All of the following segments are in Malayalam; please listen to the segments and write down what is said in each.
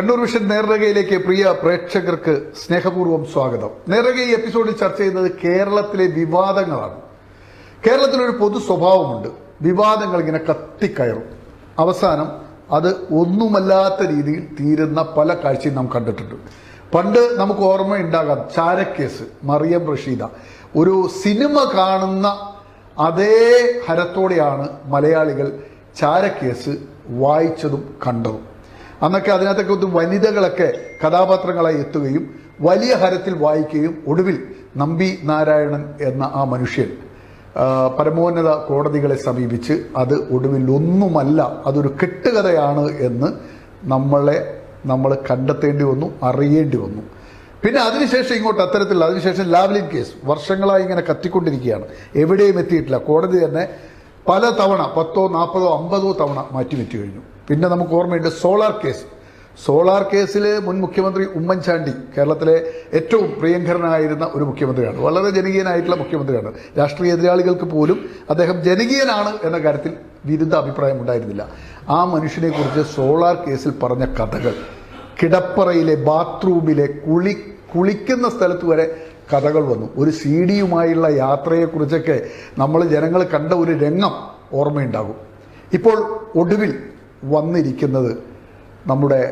കണ്ണൂർ വിഷൻ നേർരേഖയിലേക്ക് പ്രിയ പ്രേക്ഷകർക്ക് സ്നേഹപൂർവ്വം സ്വാഗതം. നേർരേഖ ഈ എപ്പിസോഡിൽ ചർച്ച ചെയ്യുന്നത് കേരളത്തിലെ വിവാദങ്ങളാണ്. കേരളത്തിലൊരു പൊതു സ്വഭാവമുണ്ട്. വിവാദങ്ങൾ ഇങ്ങനെ കത്തിക്കയറും, അവസാനം അത് ഒന്നുമല്ലാത്ത രീതിയിൽ തീരുന്ന പല കാഴ്ചയും നാം കണ്ടിട്ടുണ്ട്. പണ്ട് നമുക്ക് ഓർമ്മയുണ്ടാകാം ചാരക്കേസ്, മറിയം റഷീദ. ഒരു സിനിമ കാണുന്ന അതേ ഹരത്തോടെയാണ് മലയാളികൾ ചാരക്കേസ് വായിച്ചതും കണ്ടതും. അന്നൊക്കെ അതിനകത്തൊക്കെ വനിതകളൊക്കെ കഥാപാത്രങ്ങളായി എത്തുകയും വലിയ ഹരത്തിൽ വായിക്കുകയും ഒടുവിൽ നമ്പി നാരായണൻ എന്ന ആ മനുഷ്യൻ പരമോന്നത കോടതികളെ സമീപിച്ച് അത് ഒടുവിൽ ഒന്നുമല്ല, അതൊരു കെട്ടുകഥയാണ് എന്ന് നമ്മൾ കണ്ടെത്തേണ്ടി വന്നു, അറിയേണ്ടി വന്നു. പിന്നെ അതിനുശേഷം ഇങ്ങോട്ട് അത്തരത്തിലുള്ള അതിനുശേഷം ലാവ്ലിൻ കേസ് വർഷങ്ങളായി ഇങ്ങനെ കത്തിക്കൊണ്ടിരിക്കുകയാണ്, എവിടെയും എത്തിയിട്ടില്ല. കോടതി തന്നെ പല തവണ 10, 40, 50 തവണ മാറ്റിവെച്ചു കഴിഞ്ഞു. പിന്നെ നമുക്ക് ഓർമ്മയുണ്ട് സോളാർ കേസിൽ മുൻ മുഖ്യമന്ത്രി ഉമ്മൻചാണ്ടി കേരളത്തിലെ ഏറ്റവും പ്രിയങ്കരനായിരുന്ന ഒരു മുഖ്യമന്ത്രിയാണ്, വളരെ ജനകീയനായിട്ടുള്ള മുഖ്യമന്ത്രിയാണ്. രാഷ്ട്രീയ എതിരാളികൾക്ക് പോലും അദ്ദേഹം ജനകീയനാണ് എന്ന കാര്യത്തിൽ വിരുദ്ധ അഭിപ്രായം ഉണ്ടായിരുന്നില്ല. ആ മനുഷ്യനെ കുറിച്ച് സോളാർ കേസിൽ പറഞ്ഞ കഥകൾ, കിടപ്പറയിലെ ബാത്റൂമിലെ കുളിക്കുന്ന സ്ഥലത്ത് വരെ കഥകൾ വന്നു. ഒരു CD യുമായുള്ള യാത്രയെക്കുറിച്ചൊക്കെ ജനങ്ങൾ കണ്ട ഒരു രംഗം ഓർമ്മയുണ്ടാകും. ഇപ്പോൾ ഒടുവിൽ വന്നിരിക്കുന്നത് നമ്മുടെ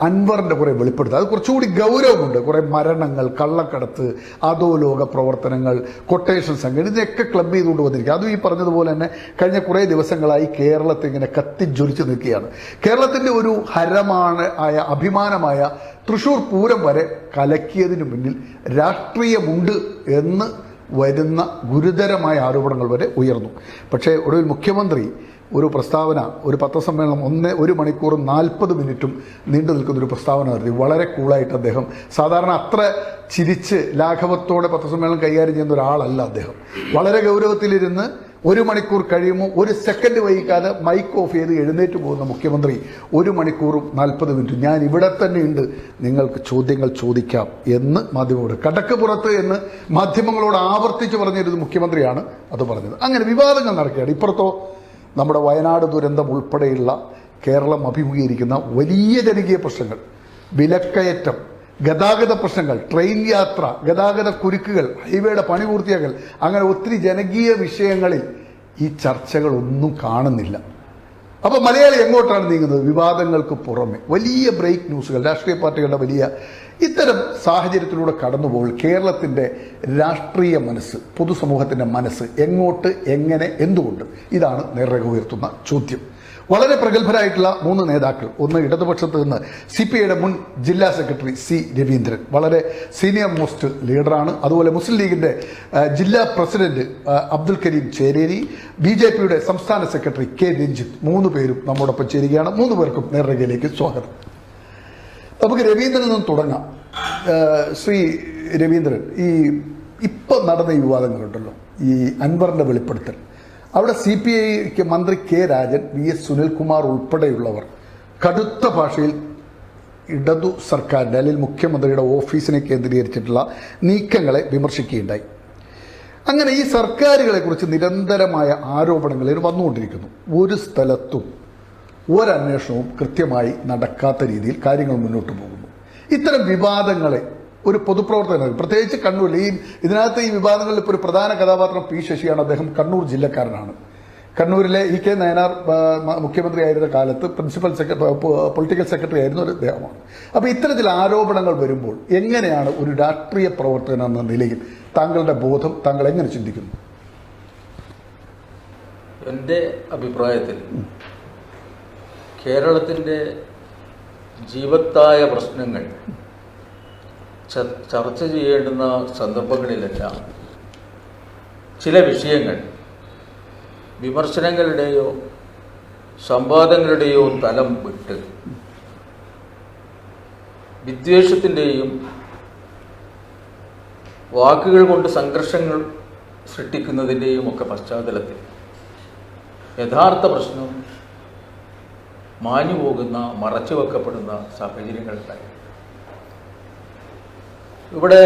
അൻവറിൻ്റെ കുറേ വെളിപ്പെടുത്തൽ. അത് കുറച്ചുകൂടി ഗൗരവമുണ്ട്. കുറേ മരണങ്ങൾ, കള്ളക്കടത്ത്, അധോലോക പ്രവർത്തനങ്ങൾ, കൊട്ടേഷൻ സംഘം, ഇതിനൊക്കെ ക്ലബ് ചെയ്തുകൊണ്ട് വന്നിരിക്കുക. അതും ഈ പറഞ്ഞതുപോലെ തന്നെ കഴിഞ്ഞ കുറേ ദിവസങ്ങളായി കേരളത്തെ ഇങ്ങനെ കത്തിജ്വലിച്ച് നിൽക്കുകയാണ്. കേരളത്തിൻ്റെ ഒരു അഭിമാനമായ തൃശ്ശൂർ പൂരം വരെ കലക്കിയതിനു മുന്നിൽ രാഷ്ട്രീയമുണ്ട് എന്ന് വരുന്ന ഗുരുതരമായ ആരോപണങ്ങൾ വരെ ഉയർന്നു. പക്ഷേ ഒടുവിൽ മുഖ്യമന്ത്രി ഒരു പ്രസ്താവന, ഒരു പത്രസമ്മേളനം 1 മണിക്കൂറും 40 മിനിറ്റും നീണ്ടു നിൽക്കുന്നൊരു പ്രസ്താവന നടത്തി. വളരെ കൂളായിട്ട് അദ്ദേഹം, സാധാരണ അത്ര ചിരിച്ച് ലാഘവത്തോടെ പത്രസമ്മേളനം കൈകാര്യം ചെയ്യുന്ന ഒരാളല്ല അദ്ദേഹം. വളരെ ഗൗരവത്തിലിരുന്ന് 1 മണിക്കൂർ കഴിയുമ്പോൾ 1 സെക്കൻഡ് വൈകാതെ മൈക്ക് ഓഫ് ചെയ്ത് എഴുന്നേറ്റ് പോകുന്ന മുഖ്യമന്ത്രി 1 മണിക്കൂറും 40 മിനിറ്റും ഞാൻ ഇവിടെ തന്നെയുണ്ട്, നിങ്ങൾക്ക് ചോദ്യങ്ങൾ ചോദിക്കാം എന്ന് മാധ്യമങ്ങളോട്, കടക്ക് പുറത്ത് എന്ന് മാധ്യമങ്ങളോട് ആവർത്തിച്ച് പറഞ്ഞിരുന്ന മുഖ്യമന്ത്രിയാണ് അത് പറഞ്ഞത്. അങ്ങനെ വിവാദങ്ങൾ നടക്കുകയാണ്. ഇപ്പുറത്തോ നമ്മുടെ വയനാട് ദുരന്തം ഉൾപ്പെടെയുള്ള കേരളം അഭിമുഖീകരിക്കുന്ന വലിയ ജനകീയ പ്രശ്നങ്ങൾ, വിലക്കയറ്റം, ഗതാഗത പ്രശ്നങ്ങൾ, ട്രെയിൻ യാത്ര, ഗതാഗത കുരുക്കുകൾ, ഹൈവേയുടെ പണി പൂർത്തിയാക്കൽ, അങ്ങനെ ഒത്തിരി ജനകീയ വിഷയങ്ങളിൽ ഈ ചർച്ചകളൊന്നും കാണുന്നില്ല. അപ്പോൾ മലയാളി എങ്ങോട്ടാണ് നീങ്ങുന്നത്? വിവാദങ്ങൾക്ക് പുറമെ വലിയ ബ്രേക്ക് ന്യൂസുകൾ, രാഷ്ട്രീയ പാർട്ടികളുടെ വലിയ ഇത്തരം സാഹചര്യത്തിലൂടെ കടന്നുപോകും. കേരളത്തിൻ്റെ രാഷ്ട്രീയ മനസ്സ്, പൊതുസമൂഹത്തിൻ്റെ മനസ്സ് എങ്ങോട്ട്, എങ്ങനെ, എന്തുകൊണ്ട്? ഇതാണ് നേർരേഖ ഉയർത്തുന്ന ചോദ്യം. വളരെ പ്രഗത്ഭരായിട്ടുള്ള 3 നേതാക്കൾ. ഒന്ന് ഇടതുപക്ഷത്ത് നിന്ന് CPIയുടെ മുൻ ജില്ലാ സെക്രട്ടറി C. രവീന്ദ്രൻ, വളരെ സീനിയർ മോസ്റ്റ് ലീഡറാണ്. അതുപോലെ മുസ്ലിം ലീഗിൻ്റെ ജില്ലാ പ്രസിഡന്റ് അബ്ദുൽ കരീം ചേരേരി, BJPയുടെ സംസ്ഥാന സെക്രട്ടറി K. രഞ്ജിത്ത്, 3 പേരും നമ്മോടൊപ്പം ചേരുകയാണ്. 3 പേർക്കും നേർരേഖയിലേക്ക് സ്വാഗതം. നമുക്ക് രവീന്ദ്രനിൽ നിന്നും തുടങ്ങാം. ശ്രീ രവീന്ദ്രൻ, ഇപ്പം നടന്ന ഈ വിവാദങ്ങളുണ്ടല്ലോ, ഈ അൻവറിൻ്റെ വെളിപ്പെടുത്തൽ, അവിടെ CPIക്ക് മന്ത്രി K. രാജൻ, VS സുനിൽകുമാർ ഉൾപ്പെടെയുള്ളവർ കടുത്ത ഭാഷയിൽ ഇടതു സർക്കാരിൻ്റെ അല്ലെങ്കിൽ മുഖ്യമന്ത്രിയുടെ ഓഫീസിനെ കേന്ദ്രീകരിച്ചിട്ടുള്ള നീക്കങ്ങളെ വിമർശിക്കുകയുണ്ടായി. അങ്ങനെ ഈ സർക്കാരുകളെക്കുറിച്ച് നിരന്തരമായ ആരോപണങ്ങൾ വന്നുകൊണ്ടിരിക്കുന്നു. ഒരു സ്ഥലത്തും ഒരന്വേഷണവും കൃത്യമായി നടക്കാത്ത രീതിയിൽ കാര്യങ്ങൾ മുന്നോട്ട് പോകുന്നു. ഇത്തരം വിവാദങ്ങളെ ഒരു പൊതുപ്രവർത്തകൻ, പ്രത്യേകിച്ച് കണ്ണൂരിൽ ഇതിനകത്ത് ഈ വിവാദങ്ങളിൽ ഇപ്പോൾ ഒരു പ്രധാന കഥാപാത്രം P. ശശിയാണ്. അദ്ദേഹം കണ്ണൂർ ജില്ലക്കാരനാണ്. കണ്ണൂരിലെ EK നയനാർ മുഖ്യമന്ത്രി ആയിരുന്ന കാലത്ത് പൊളിറ്റിക്കൽ സെക്രട്ടറി ആയിരുന്ന ഒരു അദ്ദേഹമാണ്. അപ്പോൾ ഇത്തരത്തിൽ ആരോപണങ്ങൾ വരുമ്പോൾ എങ്ങനെയാണ് ഒരു രാഷ്ട്രീയ പ്രവർത്തകൻ എന്ന നിലയിൽ താങ്കളുടെ ബോധം, താങ്കൾ എങ്ങനെ ചിന്തിക്കുന്നു? എൻ്റെ അഭിപ്രായത്തിൽ കേരളത്തിൻ്റെ ജീവത്തായ പ്രശ്നങ്ങൾ ചർച്ച ചെയ്യേണ്ടുന്ന സന്ദർഭങ്ങളിലെല്ലാം ചില വിഷയങ്ങൾ വിമർശനങ്ങളുടെയോ സംവാദങ്ങളുടെയോ തലം വിട്ട് വിദ്വേഷത്തിൻ്റെയും വാക്കുകൾ കൊണ്ട് സംഘർഷങ്ങൾ സൃഷ്ടിക്കുന്നതിൻ്റെയും ഒക്കെ പശ്ചാത്തലത്തിൽ യഥാർത്ഥ പ്രശ്നം മാഞ്ഞുപോകുന്ന, മറച്ചുവെക്കപ്പെടുന്ന സാഹചര്യങ്ങളുണ്ടായി. ഇവിടെ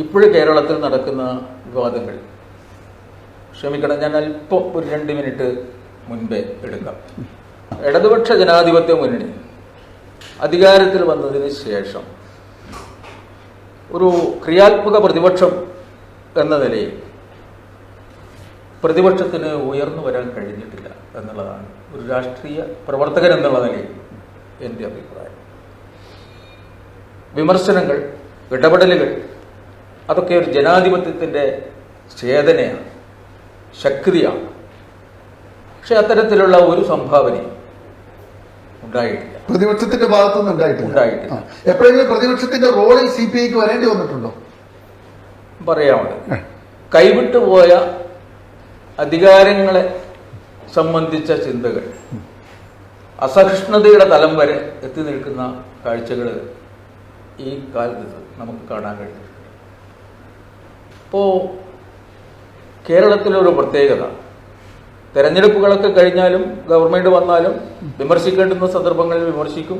ഇപ്പോഴും കേരളത്തിൽ നടക്കുന്ന വിവാദങ്ങൾ, ക്ഷമിക്കണം, ഞാൻ അല്പം ഒരു 2 മിനിറ്റ് മുൻപേ എടുക്കാം. ഇടതുപക്ഷ ജനാധിപത്യ മുന്നണി അധികാരത്തിൽ വന്നതിന് ശേഷം ഒരു ക്രിയാത്മക പ്രതിപക്ഷം എന്ന നിലയിൽ പ്രതിപക്ഷത്തിന് ഉയർന്നു വരാൻ കഴിഞ്ഞിട്ടില്ല എന്നുള്ളതാണ് ഒരു രാഷ്ട്രീയ പ്രവർത്തകൻ എന്നുള്ള നിലയിൽ എൻ്റെ അഭിപ്രായം. വിമർശനങ്ങൾ, ഇടപെടലുകൾ അതൊക്കെ ഒരു ജനാധിപത്യത്തിൻ്റെ ചേതനയാണ്, ശക്തിയാണ്. പക്ഷെ അത്തരത്തിലുള്ള ഒരു സംഭാവനയും ഉണ്ടായിട്ടില്ല, പ്രതിപക്ഷത്തിന്റെ ഭാഗത്തുനിന്ന് ഉണ്ടായിട്ടില്ല. എപ്പോഴെങ്കിലും പ്രതിപക്ഷത്തിന്റെ റോളിൽ CPIക്ക് വരേണ്ടി വന്നിട്ടുണ്ടോ? പറയാമത് കൈവിട്ടുപോയ അധികാരങ്ങളെ സംബന്ധിച്ച ചിന്തകൾ അസഹിഷ്ണുതയുടെ തലം വരെ എത്തി നിൽക്കുന്ന കാഴ്ചകൾ ഈ കാലത്ത് നമുക്ക് കാണാൻ കഴിയും. ഇപ്പോൾ കേരളത്തിലൊരു പ്രത്യേകത, തെരഞ്ഞെടുപ്പുകളൊക്കെ കഴിഞ്ഞാലും ഗവൺമെന്റ് വന്നാലും വിമർശിക്കേണ്ടുന്ന സന്ദർഭങ്ങളിൽ വിമർശിക്കും.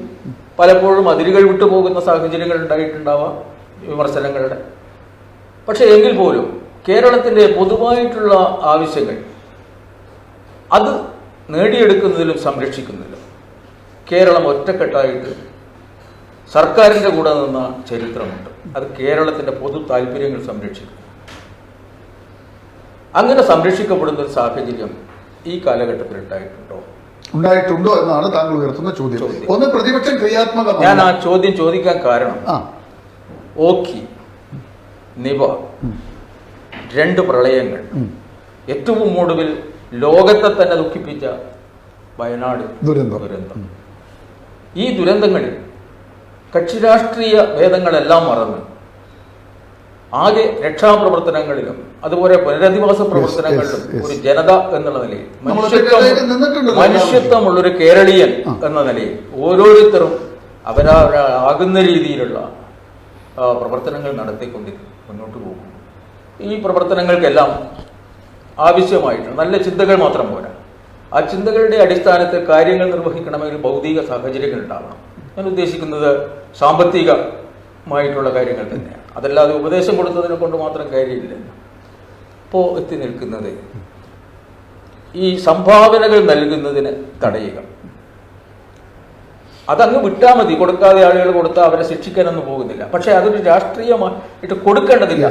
പലപ്പോഴും അതിരുകൾ വിട്ടുപോകുന്ന സാഹചര്യങ്ങൾ ഉണ്ടായിട്ടുണ്ടാവാം വിമർശനങ്ങളുടെ. പക്ഷെ എങ്കിൽ പോലും കേരളത്തിന്റെ പൊതുവായിട്ടുള്ള ആവശ്യങ്ങൾ അത് നേടിയെടുക്കുന്നതിലും സംരക്ഷിക്കുന്നതിലും കേരളം ഒറ്റക്കെട്ടായിട്ട് സർക്കാരിന്റെ കൂടെ നിന്ന ചരിത്രമുണ്ട്. അത് കേരളത്തിന്റെ പൊതു താല്പര്യങ്ങൾ സംരക്ഷിക്കും. അങ്ങനെ സംരക്ഷിക്കപ്പെടുന്ന ഒരു സാഹചര്യം ഈ കാലഘട്ടത്തിൽ ഉണ്ടായിട്ടുണ്ടോ എന്നാണ് താങ്കൾ ഉയർത്തുന്ന ചോദ്യം. ഒന്ന്, പ്രതിപക്ഷം ക്രിയാത്മക. ഞാൻ ആ ചോദ്യം ചോദിക്കാൻ കാരണം ഓഖി, നിപ, 2 പ്രളയങ്ങൾ, ഏറ്റവും ഒടുവിൽ ലോകത്തെ തന്നെ ദുഃഖിപ്പിച്ച വയനാട് ദുരന്തം. ഈ ദുരന്തങ്ങളിൽ കക്ഷിരാഷ്ട്രീയ ഭേദങ്ങളെല്ലാം മറന്ന് ആകെ രക്ഷാപ്രവർത്തനങ്ങളിലും അതുപോലെ പുനരധിവാസ പ്രവർത്തനങ്ങളിലും ഒരു ജനത എന്നുള്ള നിലയിൽ മനുഷ്യത്വമുള്ളൊരു കേരളീയൻ എന്ന നിലയിൽ ഓരോരുത്തരും അവരാകുന്ന രീതിയിലുള്ള പ്രവർത്തനങ്ങൾ നടത്തിക്കൊണ്ട് മുന്നോട്ട് പോകും. ഈ പ്രവർത്തനങ്ങൾക്കെല്ലാം ആവശ്യമായിട്ട് നല്ല ചിന്തകൾ മാത്രം പോരാ. ആ ചിന്തകളുടെ അടിസ്ഥാനത്തിൽ കാര്യങ്ങൾ നിർവഹിക്കണമെങ്കിൽ ഭൗതിക സാഹചര്യങ്ങൾ ഉണ്ടാവണം. ഞാൻ ഉദ്ദേശിക്കുന്നത് സാമ്പത്തികമായിട്ടുള്ള കാര്യങ്ങൾ തന്നെയാണ്. അതല്ലാതെ ഉപദേശം കൊടുത്തതിനെ കൊണ്ട് മാത്രം കാര്യമില്ല. ഇപ്പോൾ എത്തി നിൽക്കുന്നത് ഈ സംഭാവനകൾ നൽകുന്നതിന് തടയുക. അതങ്ങ് വിട്ടാൽ മതി, കൊടുക്കാതെ ആളുകൾ കൊടുത്താൽ അവരെ ശിക്ഷിക്കാനൊന്നും പോകുന്നില്ല. പക്ഷെ അതൊരു രാഷ്ട്രീയമായിട്ട് കൊടുക്കേണ്ടതില്ല.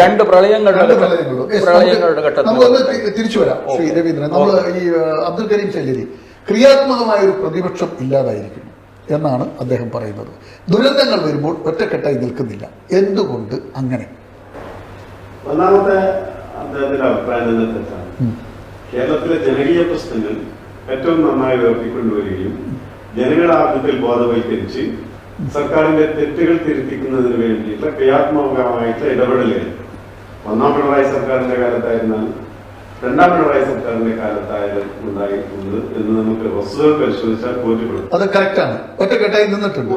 2 പ്രളയങ്ങളുടെ ഘട്ടത്തിൽ തിരിച്ചു വരാം. ശ്രീ രവീന്ദ്രൻ, നമ്മൾ ഈ അബ്ദുൽ കരീം ചെല്ലരി ക്രിയാത്മകമായ ഒരു പ്രതിപക്ഷം ഇല്ലാതായിരിക്കുന്നു എന്നാണ് അദ്ദേഹം പറയുന്നത്. ദുരന്തങ്ങൾ വരുമ്പോൾ ഒറ്റക്കെട്ടായി നിൽക്കുന്നില്ല. എന്തുകൊണ്ട് അങ്ങനെ? ഒന്നാമത്തെ അദ്ദേഹത്തിന്റെ അഭിപ്രായം തന്നെ തെറ്റാണ്. കേരളത്തിലെ ജനകീയ പ്രശ്നങ്ങൾ ഏറ്റവും നന്നായി ഉയർത്തിക്കൊണ്ടുവരികയും ജനങ്ങളെ ആദ്യത്തിൽ ബോധവൽക്കരിച്ച് സർക്കാരിന്റെ തെറ്റുകൾ തിരുത്തിക്കുന്നതിന് വേണ്ടിയിട്ടുള്ള ക്രിയാത്മകമായിട്ടുള്ള ഇടപെടലുകൾ 1ാം പിണറായി സർക്കാരിന്റെ കാലത്തായിരുന്നാലും 2ാം പിണറായി സർക്കാരിന്റെ കാലത്തായാലും ഉണ്ടായിട്ടുണ്ട് എന്ന് നമുക്ക് വസ്തുതകൾ പരിശോധിച്ചാൽ ബോധ്യപ്പെടും. അത് കറക്റ്റാണ്. ഒറ്റക്കെട്ടായി നിന്നിട്ടുണ്ട്.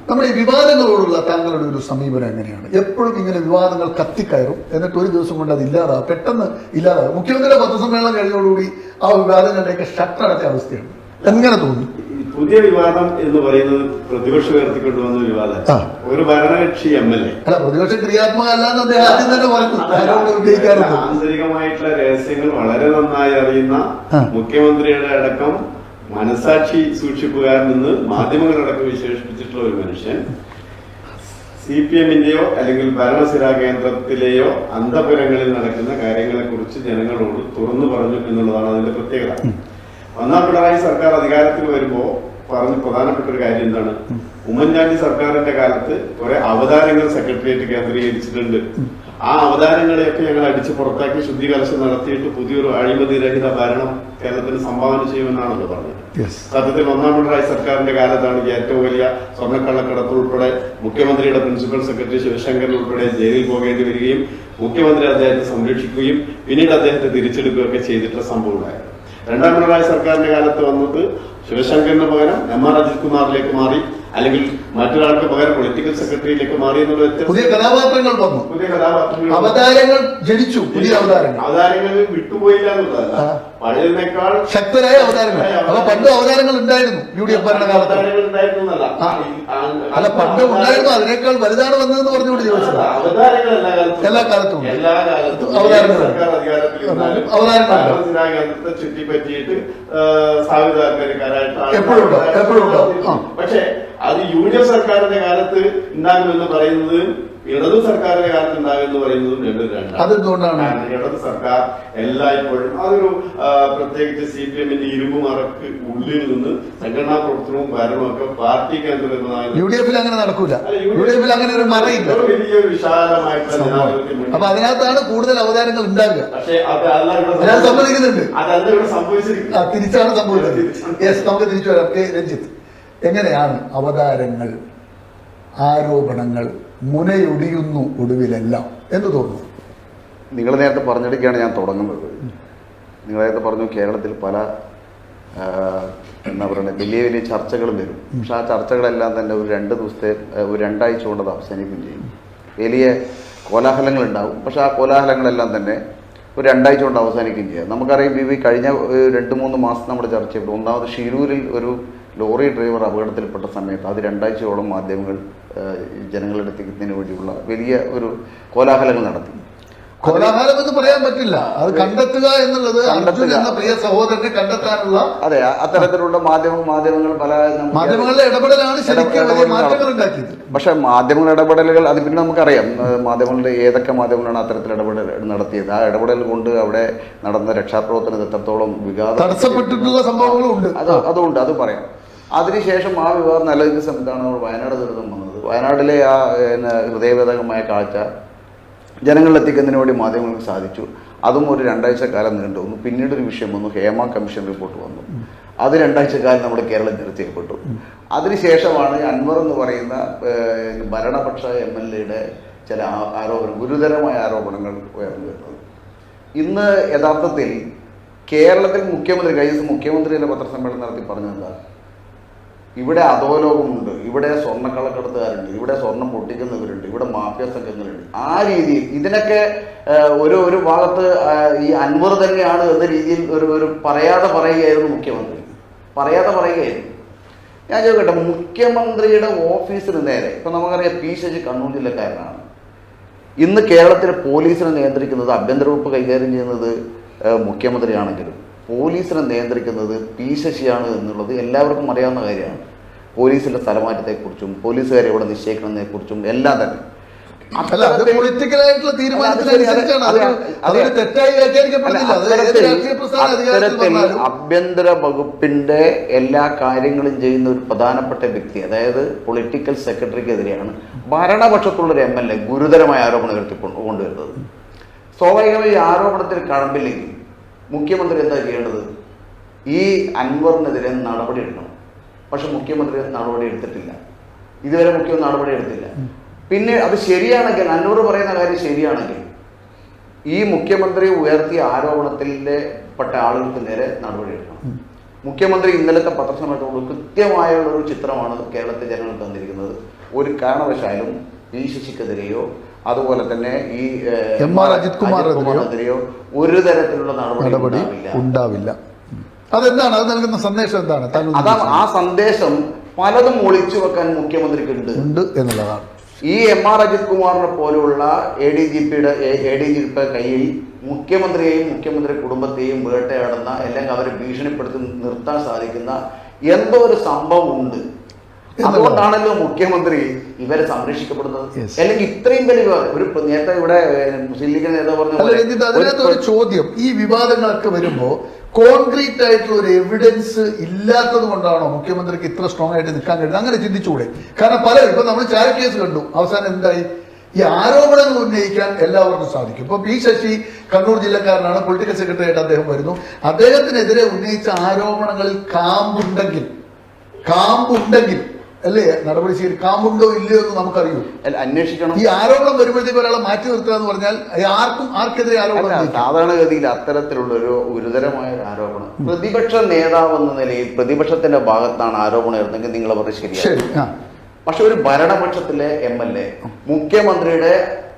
നമ്മുടെ ഈ വിവാദങ്ങളോടുള്ള താങ്കളുടെ ഒരു സമീപനം എങ്ങനെയാണ്? എപ്പോഴും ഇങ്ങനെ വിവാദങ്ങൾ കത്തിക്കയറും, എന്നിട്ട് ഒരു ദിവസം കൊണ്ട് അത് ഇല്ലാതാവും, പെട്ടെന്ന് ഇല്ലാതാവും. മുഖ്യമന്ത്രിയുടെ പത്രസമ്മേളനം കഴിഞ്ഞതോടുകൂടി ആ വിവാദങ്ങളുടെയൊക്കെ ഷട്ടർ അടച്ച അവസ്ഥയാണ്. എങ്ങനെ തോന്നി? പുതിയ വിവാദം എന്ന് പറയുന്നത് പ്രതിപക്ഷം ഉയർത്തിക്കൊണ്ടുവന്ന വിവാദം ഒരു ഭരണകക്ഷി MLA അല്ല, പ്രതിപക്ഷം ക്രിയാത്മക അല്ലാന്ന് അദ്ദേഹം ആദ്യം തന്നെ പറഞ്ഞു. ആന്തരികമായിട്ടുള്ള രഹസ്യങ്ങൾ വളരെ നന്നായി അറിയുന്ന മുഖ്യമന്ത്രിയുടെ അടക്കം മനസാക്ഷി സൂക്ഷിപ്പുകാരൻ നിന്ന് മാധ്യമങ്ങളടക്കം വിശേഷിപ്പിച്ചിട്ടുള്ള ഒരു മനുഷ്യൻ CPM-ന്റെയോ അല്ലെങ്കിൽ ഭരണസിരാ കേന്ദ്രത്തിലെയോ അന്തപുരങ്ങളിൽ നടക്കുന്ന കാര്യങ്ങളെക്കുറിച്ച് ജനങ്ങളോട് തുറന്നു പറഞ്ഞു എന്നുള്ളതാണ് അതിന്റെ പ്രത്യേകത. 1ാം പിണറായി സർക്കാർ അധികാരത്തിൽ വരുമ്പോൾ പറഞ്ഞ പ്രധാനപ്പെട്ട ഒരു കാര്യം എന്താണ്? ഉമ്മൻചാണ്ടി സർക്കാരിന്റെ കാലത്ത് കുറെ അവതാരങ്ങൾ സെക്രട്ടേറിയറ്റ് കേന്ദ്രീകരിച്ചിട്ടുണ്ട്. ആ അവതാരങ്ങളെയൊക്കെ ഞങ്ങൾ അടിച്ചു പുറത്താക്കി ശുദ്ധീകരണം നടത്തിയിട്ട് പുതിയൊരു അഴിമതിരഹിത ഭരണം കേരളത്തിന് സംഭാവന ചെയ്യുമെന്നാണല്ലോ പറഞ്ഞത്. സത്യത്തിൽ 1ാം പിണറായി സർക്കാരിന്റെ കാലത്താണ് ഏറ്റവും വലിയ സ്വർണ്ണക്കള്ളക്കടത്ത് ഉൾപ്പെടെ മുഖ്യമന്ത്രിയുടെ പ്രിൻസിപ്പൽ സെക്രട്ടറി ശിവശങ്കരൻ ഉൾപ്പെടെ ജയിലിൽ പോകേണ്ടി വരികയും മുഖ്യമന്ത്രി അദ്ദേഹത്തെ സംരക്ഷിക്കുകയും പിന്നീട് അദ്ദേഹത്തെ തിരിച്ചെടുക്കുകയൊക്കെ ചെയ്തിട്ടുള്ള സംഭവം ഉണ്ടായിരുന്നു. 2ാം പിണറായി സർക്കാരിന്റെ കാലത്ത് വന്നത് ശിവശങ്കറിന് പകരം MR അജിത് കുമാറിലേക്ക് മാറി, അല്ലെങ്കിൽ മറ്റൊരാൾക്ക് പകരം പൊളിറ്റിക്കൽ സെക്രട്ടറിയിലേക്ക് മാറി എന്നുള്ള പുതിയ കഥാപാത്രങ്ങൾ വന്നു. പുതിയ കഥാപാത്രങ്ങൾ അവതാരങ്ങൾ ജനിച്ചു. പുതിയ അവതാരങ്ങൾ വിട്ടുപോയില്ല എന്നുള്ളതല്ല. പഴയതിനേക്കാൾ ശക്തരായ അവതാരങ്ങൾ. അപ്പൊ പണ്ട് അവതാരങ്ങൾ ഉണ്ടായിരുന്നു UDF ഭരണകാലത്ത്. അല്ല, പണ്ട് ഉണ്ടായിരുന്നു, അതിനേക്കാൾ വലുതാണ് വന്നതെന്ന് പറഞ്ഞുകൊണ്ട് ചോദിച്ചത്. അവതാരങ്ങൾ എല്ലാ കാലത്തും അവതാരങ്ങൾ ചുറ്റിപ്പറ്റിയിട്ട് സ്ഥാപിതക്കാരായിട്ട് എപ്പോഴും പക്ഷെ അത് UDF സർക്കാരിന്റെ കാലത്ത് ഉണ്ടാകുമെന്ന് പറയുന്നത് ഇടതു സർക്കാരിന്റെ കാലത്ത് ഉണ്ടാകുമെന്ന് പറയുന്നതും രണ്ടും അതെന്തുകൊണ്ടാണ്? ഇടതു സർക്കാർ എല്ലായ്പ്പോഴും അതൊരു പ്രത്യേകിച്ച് CPM-ന്റെ ഇരുമ്പുമറക്ക് ഉള്ളിൽ നിന്ന് സംഘടനാ പ്രവർത്തനവും ഭരണവും ഒക്കെ പാർട്ടി കേന്ദ്രീകൃതമായ UDF അങ്ങനെ നടക്കൂല. UDF അങ്ങനെ ഒരു മറയില്ല. വലിയൊരു വിശാലമായിട്ടുള്ള അപ്പൊ അതിനകത്താണ് കൂടുതൽ അവതാരങ്ങൾ ഉണ്ടാകുക. പക്ഷെ ഞാൻ സമ്മതിക്കുന്നുണ്ട്, അതല്ല ഇവിടെ സംഭവിച്ചിരിക്കുന്നത്. തിരിച്ചാണ് സംഭവിച്ചത്. യെസ്, നമുക്ക് തിരിച്ചു വരാം. രഞ്ജിത്ത്, എങ്ങനെയാണ് അവതാരങ്ങൾ, ആരോപണങ്ങൾ മുനയൊടിയുന്നു ഒടുവിലെല്ലാം എന്ന് തോന്നുന്നു? നിങ്ങൾ നേരത്തെ പറഞ്ഞെടുക്കുകയാണ് ഞാൻ തുടങ്ങുന്നത്. നിങ്ങൾ നേരത്തെ പറഞ്ഞു കേരളത്തിൽ പല എന്താ പറയുക വലിയ വലിയ ചർച്ചകളും വരും. പക്ഷെ ആ ചർച്ചകളെല്ലാം തന്നെ ഒരു 2 ദിവസത്തെ ഒരു 2 ആഴ്ച കൊണ്ട് അത് അവസാനിക്കുകയും ചെയ്യും. വലിയ കോലാഹലങ്ങൾ ഉണ്ടാവും. പക്ഷെ ആ കോലാഹലങ്ങളെല്ലാം തന്നെ ഒരു 2 ആഴ്ച കൊണ്ട് അവസാനിക്കുകയും ചെയ്യാം. നമുക്കറിയാം ഈ കഴിഞ്ഞ 2-3 മാസം നമ്മൾ ചർച്ച ചെയ്തു. ഒന്നാമത് ഷിരൂരിൽ ഒരു ലോറി ഡ്രൈവർ അപകടത്തിൽപ്പെട്ട സമയത്ത് അത് 2 ആഴ്ചയോളം മാധ്യമങ്ങൾ ജനങ്ങളെടുത്തിക്കുന്നതിന് വേണ്ടിയുള്ള വലിയ ഒരു കോലാഹലങ്ങൾ നടത്തി. കോലാഹലം എന്ന് പറയാൻ പറ്റില്ല, അത് കണ്ടെത്തുക എന്നുള്ളത് അർജുൻ എന്ന പ്രിയ സഹോദരനെ കണ്ടെത്താനുള്ള അതെ അത്തരത്തിലുള്ള മാധ്യമങ്ങൾ പല മാധ്യമങ്ങളുടെ ഇടപെടലാണ് ശരിക്കും വലിയ മാറ്റങ്ങൾ ഉണ്ടാക്കിയത്. പക്ഷെ മാധ്യമങ്ങളുടെ ഇടപെടലുകൾ അത് പിന്നെ നമുക്കറിയാം മാധ്യമങ്ങളുടെ ഏതൊക്കെ മാധ്യമങ്ങളാണ് അത്തരത്തിൽ ഇടപെടൽ നടത്തിയത്. ആ ഇടപെടൽ കൊണ്ട് അവിടെ നടന്ന രക്ഷാപ്രവർത്തനത്തിൽ എത്രത്തോളം വിവാദം തടസ്സപ്പെട്ടിട്ടുള്ള സംഭവങ്ങളും ഉണ്ട്. അതുകൊണ്ട് അത് പറയാം. അതിനുശേഷം ആ വിവാദം നിലനിൽക്കുന്ന സമയത്താണ് നമ്മൾ വയനാട് ദുരന്തം വന്നത്. വയനാട്ടിലെ ആ ഹൃദയവേദകമായ കാഴ്ച ജനങ്ങളിലെത്തിക്കുന്നതിന് വേണ്ടി മാധ്യമങ്ങൾക്ക് സാധിച്ചു. അതും ഒരു 2 ആഴ്ച കാലം നീണ്ടു വന്നു. പിന്നീടൊരു വിഷയം വന്നു, ഹേമ കമ്മീഷൻ റിപ്പോർട്ട് വന്നു. അത് 2 ആഴ്ച കാലം നമ്മുടെ കേരളം നിർത്തിയപ്പെട്ടു. അതിനുശേഷമാണ് അൻവർ എന്ന് പറയുന്ന ഭരണപക്ഷ MLA-യുടെ ചില ഗുരുതരമായ ആരോപണങ്ങൾ ഉയർന്നു വരുന്നത്. ഇന്ന് യഥാർത്ഥത്തിൽ കേരളത്തിൽ മുഖ്യമന്ത്രിയുടെ പത്രസമ്മേളനം നടത്തി പറഞ്ഞതെന്താ, ഇവിടെ അധോലോകമുണ്ട്, ഇവിടെ സ്വർണ്ണക്കള്ളക്കടത്തുകാരുണ്ട്, ഇവിടെ സ്വർണം പൊട്ടിക്കുന്നവരുണ്ട്, ഇവിടെ മാഫിയ സംഘങ്ങളുണ്ട്. ആ രീതിയിൽ ഇതിനൊക്കെ ഒരു ഭാഗത്ത് ഈ അൻവർ തന്നെയാണ് എന്ന രീതിയിൽ ഒരു പറയാതെ പറയുകയായിരുന്നു മുഖ്യമന്ത്രി. ഞാൻ ചോദിക്കട്ടെ, മുഖ്യമന്ത്രിയുടെ ഓഫീസിന് നേരെ ഇപ്പൊ നമുക്കറിയാം P. ശശി കണ്ണൂർ ജില്ലക്കാരനാണ്. ഇന്ന് കേരളത്തിലെ പോലീസിനെ നിയന്ത്രിക്കുന്നത്, ആഭ്യന്തര വകുപ്പ് കൈകാര്യം ചെയ്യുന്നത് മുഖ്യമന്ത്രിയാണെങ്കിലും പോലീസിനെ നിയന്ത്രിക്കുന്നത് P. ശശിയാണ് എന്നുള്ളത് എല്ലാവർക്കും അറിയാവുന്ന കാര്യമാണ്. പോലീസിന്റെ സ്ഥലമാറ്റത്തെക്കുറിച്ചും പോലീസുകാരെ ഇവിടെ നിശ്ചയിക്കുന്നതിനെക്കുറിച്ചും എല്ലാം തന്നെ പൊളിറ്റിക്കലായിട്ടുള്ള ആഭ്യന്തര വകുപ്പിന്റെ എല്ലാ കാര്യങ്ങളും ചെയ്യുന്ന ഒരു പ്രധാനപ്പെട്ട വ്യക്തി, അതായത് പൊളിറ്റിക്കൽ സെക്രട്ടറിക്കെതിരെയാണ് ഭരണപക്ഷത്തുള്ളൊരു MLA ഗുരുതരമായ ആരോപണം ഉയർത്തിക്കൊണ്ടുവരുന്നത്. സ്വാഭാവികമായി ഈ ആരോപണത്തിൽ കഴമ്പില്ലെങ്കിൽ മുഖ്യമന്ത്രി എന്താ ചെയ്യേണ്ടത്? ഈ അൻവറിനെതിരെ നടപടി എടുക്കണം. പക്ഷെ മുഖ്യമന്ത്രി നടപടി എടുത്തിട്ടില്ല. ഇതുവരെ മുഖ്യമന്ത്രി നടപടി എടുത്തില്ല. പിന്നെ അത് ശരിയാണെങ്കിൽ, അൻവർ പറയുന്ന കാര്യം ശരിയാണെങ്കിൽ, ഈ മുഖ്യമന്ത്രി ഉയർത്തിയ ആരോപണത്തിലെ പെട്ട ആളുകൾക്ക് നേരെ നടപടി എടുക്കണം. മുഖ്യമന്ത്രി ഇന്നലത്തെ പത്രസമ്മേളനത്തോട് കൃത്യമായുള്ള ഒരു ചിത്രമാണ് കേരളത്തിലെ ജനങ്ങൾ തന്നിരിക്കുന്നത്. ഒരു കാരണവശാലും P. ശശിക്കെതിരെയോ അതുപോലെ തന്നെ ഈ MR അജിത് കുമാറിനെതിരെയോ ഒരു തരത്തിലുള്ള നടപടി ഉണ്ടാവില്ല. അതെന്താണ് അത് നൽകുന്ന സന്ദേശം? എന്താണ് അതാണ് ആ സന്ദേശം? പലതും ഒളിച്ചു വെക്കാൻ മുഖ്യമന്ത്രിക്ക് ഉണ്ട് എന്നുള്ളതാണ്. ഈ MR അജിത് കുമാറിനെ പോലുള്ള ADGP കയ്യിൽ മുഖ്യമന്ത്രിയെയും മുഖ്യമന്ത്രി കുടുംബത്തെയും വേട്ടയാടുന്ന, അല്ലെങ്കിൽ അവരെ ഭീഷണിപ്പെടുത്തി നിർത്താൻ സാധിക്കുന്ന എന്തോ ഒരു സംഭവം ഉണ്ട്. അതുകൊണ്ടാണല്ലോ മുഖ്യമന്ത്രി ഇവരെ സംരക്ഷിക്കപ്പെടുന്നത്. അല്ലെങ്കിൽ ഇത്രയും വലിയ ഒരു നേരത്തെ ഇവിടെ മുസ്ലിം ലീഗിന്റെ നേതാവ് പറഞ്ഞ ഒരു ചോദ്യം, ഈ വിവാദങ്ങളൊക്കെ വരുമ്പോ കോൺക്രീറ്റ് ആയിട്ടുള്ള ഒരു എവിഡൻസ് ഇല്ലാത്തത് കൊണ്ടാണോ മുഖ്യമന്ത്രിക്ക് ഇത്ര സ്ട്രോങ് ആയിട്ട് നിൽക്കാൻ കഴിയുന്നത്? അങ്ങനെ ചിന്തിച്ചുകൂടെ? കാരണം പലരും ഇപ്പൊ നമ്മൾ ചായ കേസ് കണ്ടു, അവസാനം എന്തായി? ഈ ആരോപണങ്ങൾ ഉന്നയിക്കാൻ എല്ലാവർക്കും സാധിക്കും. ഇപ്പൊ P. ശശി കണ്ണൂർ ജില്ലക്കാരനാണ്, പൊളിറ്റിക്കൽ സെക്രട്ടറി ആയിട്ട് അദ്ദേഹം വരുന്നു. അദ്ദേഹത്തിനെതിരെ ഉന്നയിച്ച ആരോപണങ്ങളിൽ കാമ്പുണ്ടെങ്കിൽ അല്ലേ നടപടി ചെയ്ത്, കാമ്പുണ്ടോ ഇല്ലയോ എന്ന് നമുക്കറിയൂ, അന്വേഷിക്കണം. ഈ ആരോപണം വരുമ്പോഴത്തേക്ക് ഒരാളെ മാറ്റി നിർത്തുക എന്ന് പറഞ്ഞാൽ ആർക്കെതിരെ ആരോപണം? സാധാരണഗതിയിൽ അത്തരത്തിലുള്ള ഒരു ഗുരുതരമായ ഒരു ആരോപണം പ്രതിപക്ഷ നേതാവ് എന്ന നിലയിൽ പ്രതിപക്ഷത്തിന്റെ ഭാഗത്താണ് ആരോപണം ഉയർന്നെങ്കിൽ നിങ്ങൾ പറഞ്ഞത് ശരിയാണ്. പക്ഷെ ഒരു ഭരണപക്ഷത്തിലെ MLA മുഖ്യമന്ത്രിയുടെ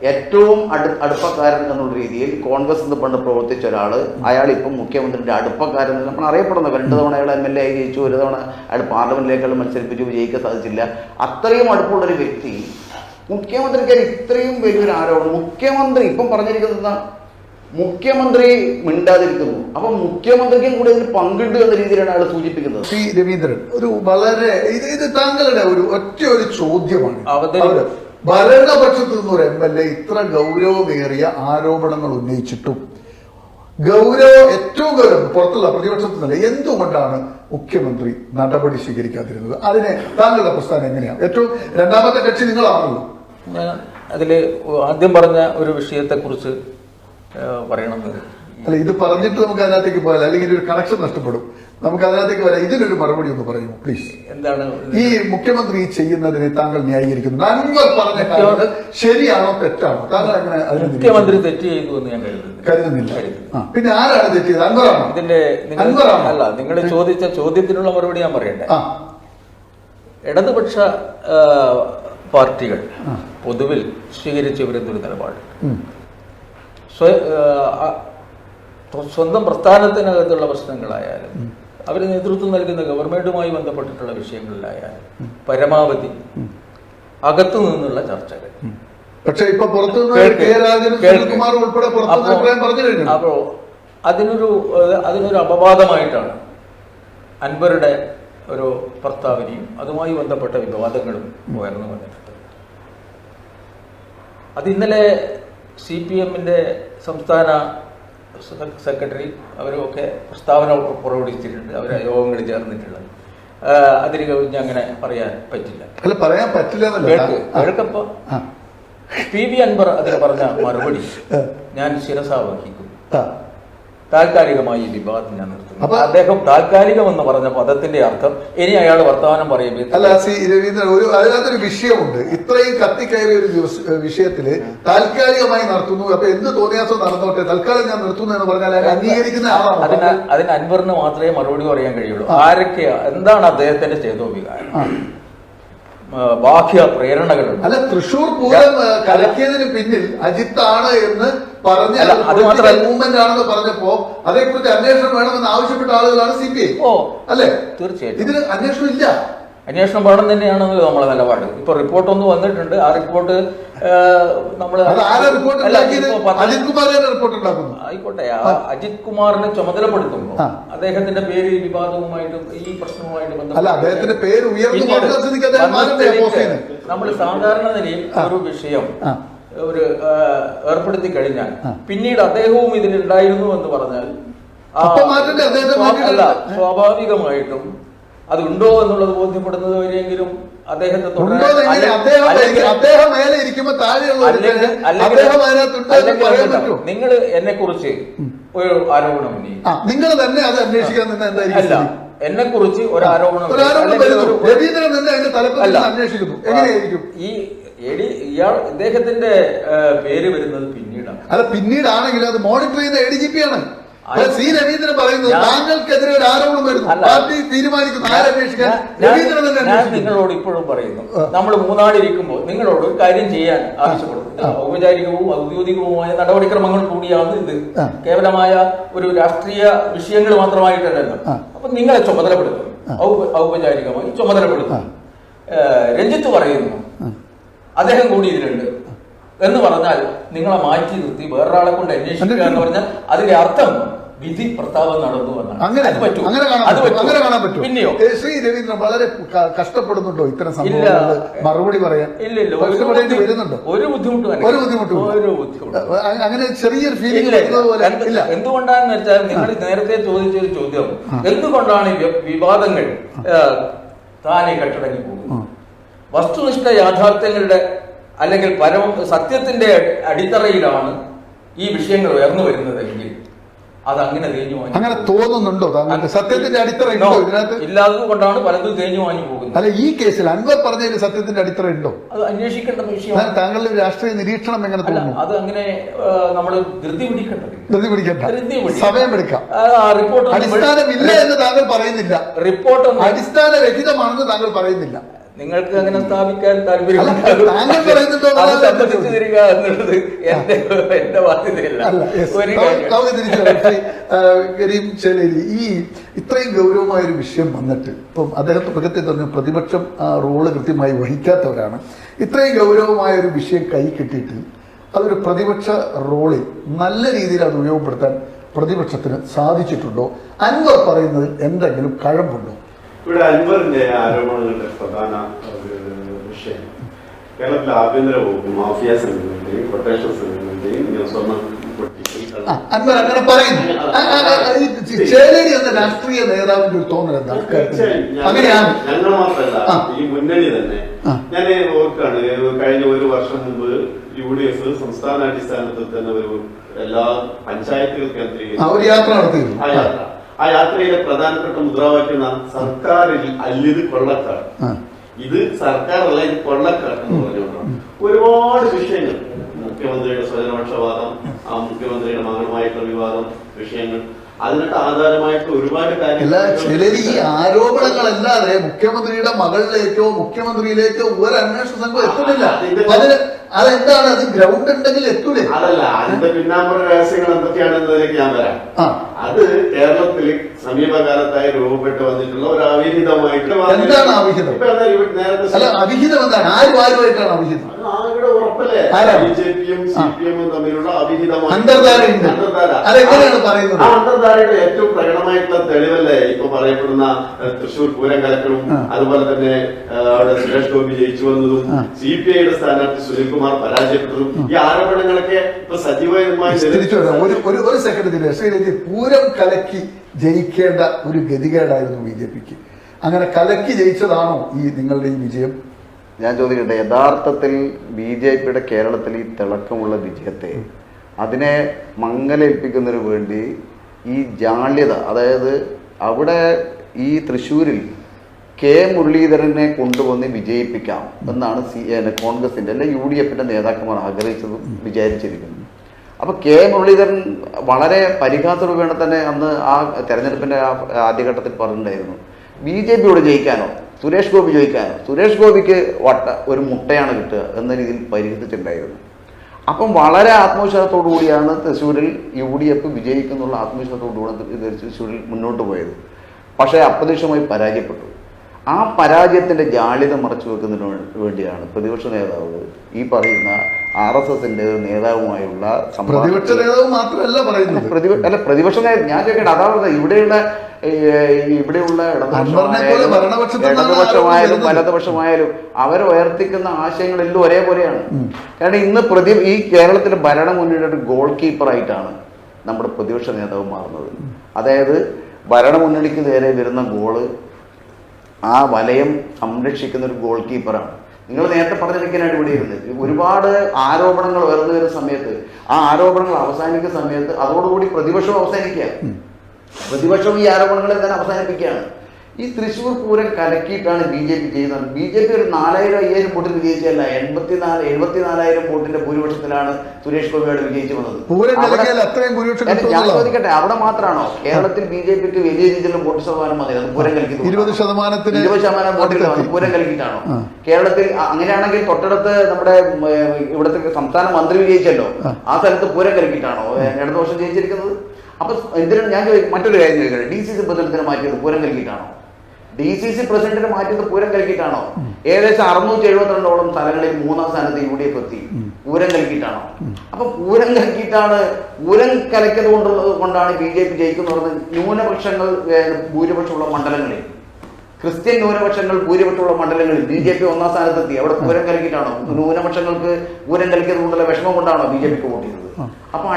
ഏറ്റവും അടുപ്പക്കാരൻ എന്നുള്ള രീതിയിൽ കോൺഗ്രസ് എന്ന് പണ്ട് പ്രവർത്തിച്ച ഒരാൾ, അയാൾ ഇപ്പം മുഖ്യമന്ത്രിയുടെ അടുപ്പക്കാരൻ നമ്മൾ അറിയപ്പെടുന്നത്. 2 തവണ അയാൾ MLA ആയി ജയിച്ചു, 1 തവണ അയാൾ പാർലമെന്റിലേക്കാൾ മത്സരിപ്പിച്ചു, വിജയിക്കാൻ സാധിച്ചില്ല. അത്രയും അടുപ്പമുള്ളൊരു വ്യക്തി മുഖ്യമന്ത്രിക്ക് ഇത്രയും വലിയൊരു ആരോപണം. മുഖ്യമന്ത്രി ഇപ്പം പറഞ്ഞിരിക്കുന്നത് മുഖ്യമന്ത്രി മിണ്ടാതിരിക്കുന്നു, അപ്പൊ മുഖ്യമന്ത്രിക്കും കൂടെ ഇതിൽ പങ്കിട്ടു എന്ന രീതിയിലാണ് അയാൾ സൂചിപ്പിക്കുന്നത്. ശ്രീ രവീന്ദ്രൻ, ഒരു വളരെ ഇത് താങ്കളുടെ ഒരു ചോദ്യമാണ്. ഭരണപക്ഷത്ത് നിന്നൊരു MLA ഇത്ര ഗൗരവമേറിയ ആരോപണങ്ങൾ ഉന്നയിച്ചിട്ടും ഏറ്റവും ഗൗരവം പുറത്തുള്ള പ്രതിപക്ഷത്തു നിന്നല്ല, എന്തുകൊണ്ടാണ് മുഖ്യമന്ത്രി നടപടി സ്വീകരിക്കാതിരുന്നത്? അതിനെ താങ്കളുടെ പ്രസ്ഥാനം എങ്ങനെയാണ്? ഏറ്റവും രണ്ടാമത്തെ കക്ഷി നിങ്ങളാണല്ലോ. ഞാൻ അതില് ആദ്യം പറഞ്ഞ ഒരു വിഷയത്തെക്കുറിച്ച് പറയണമെന്ന്. അല്ല, ഇത് പറഞ്ഞിട്ട് നമുക്ക് അതിനകത്തേക്ക് പോയാൽ അല്ലെങ്കിൽ ഒരു കണക്ഷൻ നഷ്ടപ്പെടും. നമുക്ക് അതിനകത്തേക്ക് വരാം. ഇതിനൊരു മറുപടി ഒന്ന് പറയുമോ പ്ലീസ്? എന്താണ് ഈ മുഖ്യമന്ത്രി ചെയ്യുന്നതിനെ താങ്കൾ ന്യായീകരിക്കുന്നു? അൻവർ പറഞ്ഞ കാര്യങ്ങൾ ശരിയാണോ തെറ്റാണോ? താങ്കൾ അങ്ങനെ മുഖ്യമന്ത്രി തെറ്റ് ചെയ്തു എന്ന് ഞാൻ കരുതുന്നില്ല. പിന്നെ ആരാണ് തെറ്റ് ചെയ്തത്? അൻവറാണോ? ഇതിന്റെ അല്ല, നിങ്ങൾ ചോദിച്ച ചോദ്യത്തിനുള്ള മറുപടി ഞാൻ പറയട്ടെ. ഇടതുപക്ഷ പാർട്ടികൾ പൊതുവിൽ സ്വീകരിച്ച ഒരു നിലപാട് സ്വന്തം പ്രസ്ഥാനത്തിനകത്തുള്ള പ്രശ്നങ്ങളായാലും അവർ നേതൃത്വം നൽകുന്ന ഗവൺമെന്റുമായി ബന്ധപ്പെട്ടിട്ടുള്ള വിഷയങ്ങളിലായാലും പരമാവധി അകത്തു നിന്നുള്ള ചർച്ചകൾ. പക്ഷേ ഇപ്പൊ അപ്പോ അതിനൊരു അപവാദമായിട്ടാണ് അൻവറുടെ ഒരു പ്രസ്താവനയും അതുമായി ബന്ധപ്പെട്ട വിവാദങ്ങളും ഉയർന്നു വന്നിട്ടുണ്ട്. അത് ഇന്നലെ CPM-ന്റെ സംസ്ഥാന സെക്രട്ടറി അവരൊക്കെ പ്രസ്താവന പുറപ്പെടുവിച്ചിട്ടുണ്ട്. അവർ യോഗങ്ങളിൽ ചേർന്നിട്ടുള്ളത്. അതിന് കവിഞ്ഞ് അങ്ങനെ പറയാൻ പറ്റില്ല. പറയാൻ പറ്റില്ല. കേൾക്കപ്പോ PV അൻവർ അതിന് പറഞ്ഞ മറുപടി ഞാൻ ശിരസാ വഹിക്കുന്നു. താൽക്കാലികമായി ഈ വിവാദം ഞാൻ നിർത്തുന്നു. അദ്ദേഹം താൽക്കാലികമെന്ന് പറഞ്ഞ പദത്തിന്റെ അർത്ഥം ഇനി അയാൾ വർത്തമാനം പറയുമ്പോൾ അല്ല, ശ്രീ രവീന്ദ്രൻ, അതിനകത്തൊരു വിഷയമുണ്ട്. ഇത്രയും കത്തിക്കയറിയ ഒരു വിഷയത്തില് താൽക്കാലികമായി നടത്തുന്നു. അപ്പൊ എന്ത് തോന്നിയാസം നടന്നോട്ടെ, തൽക്കാലം ഞാൻ നിർത്തുന്നു എന്ന് പറഞ്ഞാൽ അംഗീകരിക്കുന്ന ആളാണ്. അതിന് അൻവറിന് മാത്രമേ മറുപടി പറയാൻ കഴിയുള്ളൂ. ആരൊക്കെയാ, എന്താണ് അദ്ദേഹത്തിന്റെ ചേതോവികാരം, ബാഹ്യ പ്രേരണകളുണ്ട്. അല്ല, തൃശൂർ പൂരം കലക്കിയതിന് പിന്നിൽ അജിത്താണ് എന്ന് പറഞ്ഞ മൂവ്മെന്റ് ആണെന്ന് പറഞ്ഞപ്പോ അതേക്കുറിച്ച് അന്വേഷണം വേണമെന്ന് ആവശ്യപ്പെട്ട ആളുകളാണ് CPI. അല്ലെ? തീർച്ചയായിട്ടും ഇതിന് അന്വേഷണം ഇല്ല. അന്വേഷണം വേണം തന്നെയാണ് നമ്മളെ നിലപാട്. ഇപ്പൊ റിപ്പോർട്ട് ഒന്ന് വന്നിട്ടുണ്ട്. ആ റിപ്പോർട്ട് ആയിക്കോട്ടെ, അജിത് കുമാറിനെ ചുമതലപ്പെടുത്തുമ്പോൾ അദ്ദേഹത്തിന്റെ പേര് ഈ വിവാദവുമായിട്ടും ഈ പ്രശ്നവുമായിട്ട് നമ്മൾ സാധാരണ നിലയിൽ ഒരു വിഷയം ഏർപ്പെടുത്തി കഴിഞ്ഞാൽ പിന്നീട് അദ്ദേഹവും ഇതിലുണ്ടായിരുന്നു എന്ന് പറഞ്ഞാൽ സ്വാഭാവികമായിട്ടും അതുണ്ടോ എന്നുള്ളത് ബോധ്യപ്പെടുന്നത് വരെയെങ്കിലും അദ്ദേഹത്തെ നിങ്ങൾ എന്നെ കുറിച്ച് ഒരു ആരോപണം നിങ്ങൾ തന്നെ അത് അന്വേഷിക്കാൻ അല്ല, എന്നെ കുറിച്ച് ഒരു ആരോപണം ഈ ഇദ്ദേഹത്തിന്റെ പേര് വരുന്നത് പിന്നീടാണ്. അല്ല, പിന്നീടാണെങ്കിലും അത് മോണിറ്റർ ചെയ്യുന്ന ADGP ആണ്. C. രവീന്ദ്രൻ പറയുന്നത് താങ്കൾക്കെതിരെ ഒരു ആരോപണം വരുന്നു, പാർട്ടി തീരുമാനിക്കുന്നു ആരന്വേഷിക്കാൻ. ഞാൻ നിങ്ങളോട് ഇപ്പോഴും പറയുന്നു, നമ്മൾ മൂന്നാളിരിക്കുമ്പോൾ നിങ്ങളോട് ഒരു കാര്യം ചെയ്യാൻ ആവശ്യപ്പെടുന്നു. ഔപചാരികവും ഔദ്യോഗികവുമായ നടപടിക്രമങ്ങൾ കൂടിയാണ് ഇത്. കേവലമായ ഒരു രാഷ്ട്രീയ വിഷയങ്ങൾ മാത്രമായിട്ടല്ലല്ലോ. അപ്പൊ നിങ്ങളെ ചുമതലപ്പെടുത്തും, ഔപചാരികമായി ചുമതലപ്പെടുത്തും. രഞ്ജിത്ത് പറയുന്നു അദ്ദേഹം കൂടി ഇതിലുണ്ട് എന്ന് പറഞ്ഞാൽ നിങ്ങളെ മാറ്റി നിർത്തി വേറൊരാളെ കൊണ്ട് അന്വേഷിക്കുക എന്ന് പറഞ്ഞാൽ അതിന്റെ അർത്ഥം വിധി പ്രസ്താവന നടന്നു എന്നാണ്. അങ്ങനെ കാണാൻ പറ്റും. പിന്നെയോ ശ്രീ രവീന്ദ്രൻ വളരെ കഷ്ടപ്പെടുന്നുണ്ടോ ഇത്തരം സംഭവങ്ങൾ മറുപടി പറയാൻ? ഇല്ല, വരുന്നുണ്ടോ? ഒരു ബുദ്ധിമുട്ടും അങ്ങനെ ചെറിയൊരു ഫീലിംഗ്. എന്തുകൊണ്ടാണെന്ന് വെച്ചാൽ നിങ്ങൾ നേരത്തെ ചോദിച്ചൊരു ചോദ്യം, എന്തുകൊണ്ടാണ് വിവാദങ്ങൾ താനെ കെട്ടടങ്ങി പോകുന്നത്? വസ്തുനിഷ്ഠ യാഥാർത്ഥ്യങ്ങളുടെ അല്ലെങ്കിൽ സത്യത്തിന്റെ അടിത്തറയിലാണ് ഈ വിഷയങ്ങൾ ഉയർന്നു വരുന്നതെങ്കിൽ അതങ്ങനെ തേഞ്ഞു വാങ്ങി. അങ്ങനെ തോന്നുന്നുണ്ടോ താങ്കൾക്ക്? സത്യത്തിന്റെ അടിത്തറ ഇല്ലാത്തത് കൊണ്ടാണ് പലതും തേഞ്ഞു വാങ്ങി പോകുന്നത്. അല്ല, ഈ കേസിൽ അൻവർ പറഞ്ഞതിൽ സത്യത്തിന്റെ അടിത്തറ ഉണ്ടോ? അത് അന്വേഷിക്കേണ്ട വിഷയം. താങ്കളുടെ രാഷ്ട്രീയ നിരീക്ഷണം എങ്ങനെ തോന്നുന്നു? അത് അങ്ങനെ നമ്മൾ ധൃതി പിടിക്കണ്ട, സമയം എടുക്കാം. റിപ്പോർട്ട് അടിസ്ഥാനമില്ല എന്ന് താങ്കൾ പറയുന്നില്ല, റിപ്പോർട്ട് അടിസ്ഥാനരഹിതമാണെന്ന് താങ്കൾ പറയുന്നില്ല. നിങ്ങൾക്ക് അങ്ങനെ സ്ഥാപിക്കാൻ താല്പര്യം അല്ല, താങ്കൾ പറയുന്നുണ്ടോ അത് സമ്മതിച്ചു തരിക എന്നുള്ളത് എന്റെ ബാധ്യതയല്ല. ഒരു കാര്യം കരീം ചേലേരി, ഈ ഇത്രയും ഗൗരവമായ ഒരു വിഷയം വന്നിട്ട് ഇപ്പം അദ്ദേഹം തുടക്കത്തിൽ പറഞ്ഞു പ്രതിപക്ഷം റോള് കൃത്യമായി വഹിക്കാത്തവരാണ്. ഇത്രയും ഗൗരവമായ ഒരു വിഷയം കൈ കിട്ടിയിട്ട് അതൊരു പ്രതിപക്ഷ റോളിൽ നല്ല രീതിയിൽ അത് ഉപയോഗപ്പെടുത്താൻ പ്രതിപക്ഷത്തിന് സാധിച്ചിട്ടുണ്ടോ? അൻവർ പറയുന്നതിൽ എന്തെങ്കിലും കഴമ്പുണ്ടോ? ഇവിടെ അൻവറിന്റെ ആരോപണങ്ങളുടെ പ്രധാന വിഷയം കേരളത്തിലെ ആഭ്യന്തര വകുപ്പ് മാഫിയ സംഘങ്ങളുടെയും കൊട്ടേഷൻ സംഘങ്ങളുടെയും സ്വർണ്ണം അൻവർ അങ്ങനെ പറയുന്നു. ചേലേരി എന്ന രാഷ്ട്രീയ നേതാവിന്റെ ഒരു തോന്നൽ എന്താ? അങ്ങനെയാണ്. ഞങ്ങൾ മാത്രമല്ല, ഈ മുന്നണി തന്നെ. ഞാൻ ഓർക്കാണ്, കഴിഞ്ഞ ഒരു വർഷം മുമ്പ് UDF സംസ്ഥാന അടിസ്ഥാനത്തിൽ തന്നെ ഒരു എല്ലാ പഞ്ചായത്തുകൾ കേന്ദ്രീകരിച്ച് ഒരു യാത്ര നടത്തിയിരുന്നു. ആ യാത്രയിലെ പ്രധാനപ്പെട്ട മുദ്രാവാക്യം സർക്കാരിൽ അല്ലിത് കൊള്ളക്കാർ, ഇത് സർക്കാരല്ല ഇത് കൊള്ളക്കാർ എന്ന് പറഞ്ഞുകൊണ്ടാണ് ഒരുപാട് വിഷയങ്ങൾ. മുഖ്യമന്ത്രിയുടെ സ്വജനപക്ഷവാദം, ആ മുഖ്യമന്ത്രിയുടെ മകളുമായിട്ടുള്ള വിവാദം, വിഷയങ്ങൾ, അതിനൊക്കെ ആധാരമായിട്ട് ഒരുപാട് കാര്യങ്ങൾ. ഈ ആരോപണങ്ങളല്ലാതെ മുഖ്യമന്ത്രിയുടെ മകളിലേക്കോ മുഖ്യമന്ത്രിയിലേക്കോ ഒരു അന്വേഷണ സംഘം എത്തുന്നില്ല. അതെന്താണ്? അത് ഗ്രൗണ്ട് ഉണ്ടെങ്കിൽ എത്തൂലേ? അതല്ല, അതിന്റെ പിന്നാമ്പുറ രഹസ്യങ്ങൾ എന്തൊക്കെയാണെന്നതിലേക്ക് ഞാൻ വരാം. അത് കേരളത്തിൽ സമീപകാലത്തായി രൂപപ്പെട്ടു വന്നിട്ടുള്ള ഒരു അവിഹിതമായിട്ടുള്ള. എന്താണ് അവിഹിതം? അല്ല, അവിഹിതം എന്താണ്? ആരുമായിട്ടാണ് അവിഹിതം? ആരുടെ ഉറപ്പല്ലേ? BJPയും CPM-ഉം തമ്മിലുള്ള അവിഹിതമായ അന്തർധാരയുണ്ട്. അതെങ്ങനെയാണ് പറയുന്നത്? ആ അന്തർധാരയുടെ ഏറ്റവും പ്രകടമായിട്ടുള്ള തെളിവല്ലേ ഇപ്പൊ പറയപ്പെടുന്ന തൃശൂർ പൂരം കലക്കലും, അതുപോലെ തന്നെ അവിടെ സുരേഷ് ഗോപി ജയിച്ചു വന്നതും, CPI-യുടെ സ്ഥാനാർത്ഥി സുനിൽകുമാർ പരാജയപ്പെട്ടതും. ഈ ആരോപണങ്ങളൊക്കെ ഇപ്പൊ സജീവമായി ഒരു സെക്കൻഡ് ശ്രീരഞ്ജി, പൂരം കലക്കി ജയിക്കേണ്ട ഒരു ഗതികേടായിരുന്നു BJPക്ക്. അങ്ങനെ കലക്കി ജയിച്ചതാണോ ഈ നിങ്ങളുടെ ഈ വിജയം? ഞാൻ ചോദിക്കട്ടെ, യഥാർത്ഥത്തിൽ BJPയുടെ കേരളത്തിൽ ഈ തിളക്കമുള്ള വിജയത്തെ അതിനെ മങ്ങലേൽപ്പിക്കുന്നതിന് വേണ്ടി ഈ ജാള്യത, അതായത് അവിടെ ഈ തൃശ്ശൂരിൽ മുരളീധരനെ കൊണ്ടുവന്ന് വിജയിപ്പിക്കാം എന്നാണ് കോൺഗ്രസിന്റെ അല്ലെ UDF-ന്റെ നേതാക്കന്മാർ ആഗ്രഹിച്ചതും വിചാരിച്ചിരിക്കുന്നത്. അപ്പൊ മുരളീധരൻ വളരെ പരിഹാസരൂപേണ തന്നെ അന്ന് ആ തെരഞ്ഞെടുപ്പിന്റെ ആദ്യഘട്ടത്തിൽ പറഞ്ഞിട്ടുണ്ടായിരുന്നു, BJPയോട് ജയിക്കാനോ സുരേഷ് ഗോപി ജയിക്കാനോ, സുരേഷ് ഗോപിക്ക് ഒരു മുട്ടയാണ് കിട്ടുക എന്ന രീതിയിൽ പരിഹസിച്ചിട്ടുണ്ടായിരുന്നു. അപ്പം വളരെ ആത്മവിശ്വാസത്തോടു കൂടിയാണ് തൃശ്ശൂരിൽ UDF വിജയിക്കുന്നുള്ള ആത്മവിശ്വാസത്തോടുകൂടി തൃശ്ശൂരിൽ മുന്നോട്ട് പോയത്. പക്ഷേ അപ്രതീക്ഷിതമായി പരാജയപ്പെട്ടു. ആ പരാജയത്തിന്റെ ജാള്യത മറച്ചു വെക്കുന്നതിന് വേണ്ടിയാണ് പ്രതിപക്ഷ നേതാവ് ഈ പറയുന്ന RSSന്റെ നേതാവുമായുള്ള പ്രതിപക്ഷ നേതാവ് മാത്രമല്ല പറയുന്നത്, പ്രതിപക്ഷ നേതാവ്. ഞാൻ ചോദിക്കട്ടെ, അതാണ് ഇവിടെയുള്ള ഇടതുപക്ഷമായാലും വലതുപക്ഷമായാലും അവർ ഉയർത്തിക്കുന്ന ആശയങ്ങളെല്ലാം ഒരേപോലെയാണ്. കാരണം ഇന്ന് ഈ കേരളത്തിലെ ഭരണമുന്നണിയുടെ ഒരു ഗോൾ കീപ്പറായിട്ടാണ് നമ്മുടെ പ്രതിപക്ഷ നേതാവ് മാറുന്നത്. അതായത് ഭരണമുന്നണിക്ക് നേരെ വരുന്ന ഗോള് ആ വലയം സംരക്ഷിക്കുന്ന ഒരു ഗോൾ കീപ്പറാണ്. നിങ്ങൾ നേരത്തെ പറഞ്ഞിരിക്കാനാണ് ഇവിടെ ഇരുന്നത്. ഒരുപാട് ആരോപണങ്ങൾ ഉയർന്നു വരുന്ന സമയത്ത് ആ ആരോപണങ്ങൾ അവസാനിക്കുന്ന സമയത്ത് അതോടുകൂടി പ്രതിപക്ഷം അവസാനിക്കുക. പ്രതിപക്ഷം ഈ ആരോപണങ്ങളെ തന്നെ അവസാനിപ്പിക്കുകയാണ്. ഈ തൃശ്ശൂർ പൂരം കലക്കിയിട്ടാണ് BJP ചെയ്യുന്നത്. BJP ഒരു 4000-5000 വോട്ടിൽ വിജയിച്ചല്ല, 74,000 വോട്ടിന്റെ ഭൂരിപക്ഷത്തിലാണ് സുരേഷ് ഗോപിയോട് വിജയിച്ചു വന്നത്. ഞാൻ ചോദിക്കട്ടെ, അവിടെ മാത്രമാണോ കേരളത്തിൽ BJPക്ക് വലിയ രീതിയിലുള്ള വോട്ട് ശതമാനം വന്നത്? പൂരം കലക്കി 20% വോട്ടുകൾ പൂരം കലക്കിയിട്ടാണോ കേരളത്തിൽ? അങ്ങനെയാണെങ്കിൽ തൊട്ടടുത്ത് നമ്മുടെ ഇവിടുത്തെ സംസ്ഥാന മന്ത്രി വിജയിച്ചല്ലോ, ആ സ്ഥലത്ത് പൂരം കലക്കിയിട്ടാണോ ഇടതുപക്ഷം ജയിച്ചിരിക്കുന്നത്? അപ്പൊ എന്തിനാണ് ഞാൻ മറ്റൊരു കാര്യം ചോദിക്കട്ടെ, DCC പ്രസിഡന്റിനെ മാറ്റിയത് പൂരം കലക്കിയിട്ടാണോ? DCC പ്രസിഡന്റിനെ മാറ്റിയത് പൂരം കലക്കിയിട്ടാണോ? ഏകദേശം 672 സ്ഥലങ്ങളിൽ 3-ാം സ്ഥാനത്ത് UDF എത്തി. പൂരം കലക്കിയിട്ടാണോ? അപ്പൊ പൂരം കലക്കിയിട്ടാണ്, പൂരം കലക്കിയത് കൊണ്ടാണ് BJP ജയിക്കുന്നത്. ന്യൂനപക്ഷങ്ങൾ ഭൂരിപക്ഷമുള്ള മണ്ഡലങ്ങളിൽ, ക്രിസ്ത്യൻ ന്യൂനപക്ഷങ്ങൾ ഭൂരിപക്ഷമുള്ള മണ്ഡലങ്ങളിൽ BJP 1-ാം സ്ഥാനത്തെത്തി. അവിടെ പൂരം കലക്കിയിട്ടാണോ? ന്യൂനപക്ഷങ്ങൾക്ക് പൂരം കലക്കിയത് കൊണ്ടുള്ള വിഷമം കൊണ്ടാണോ BJPക്ക് വോട്ട് ചെയ്തത്? അപ്പൊ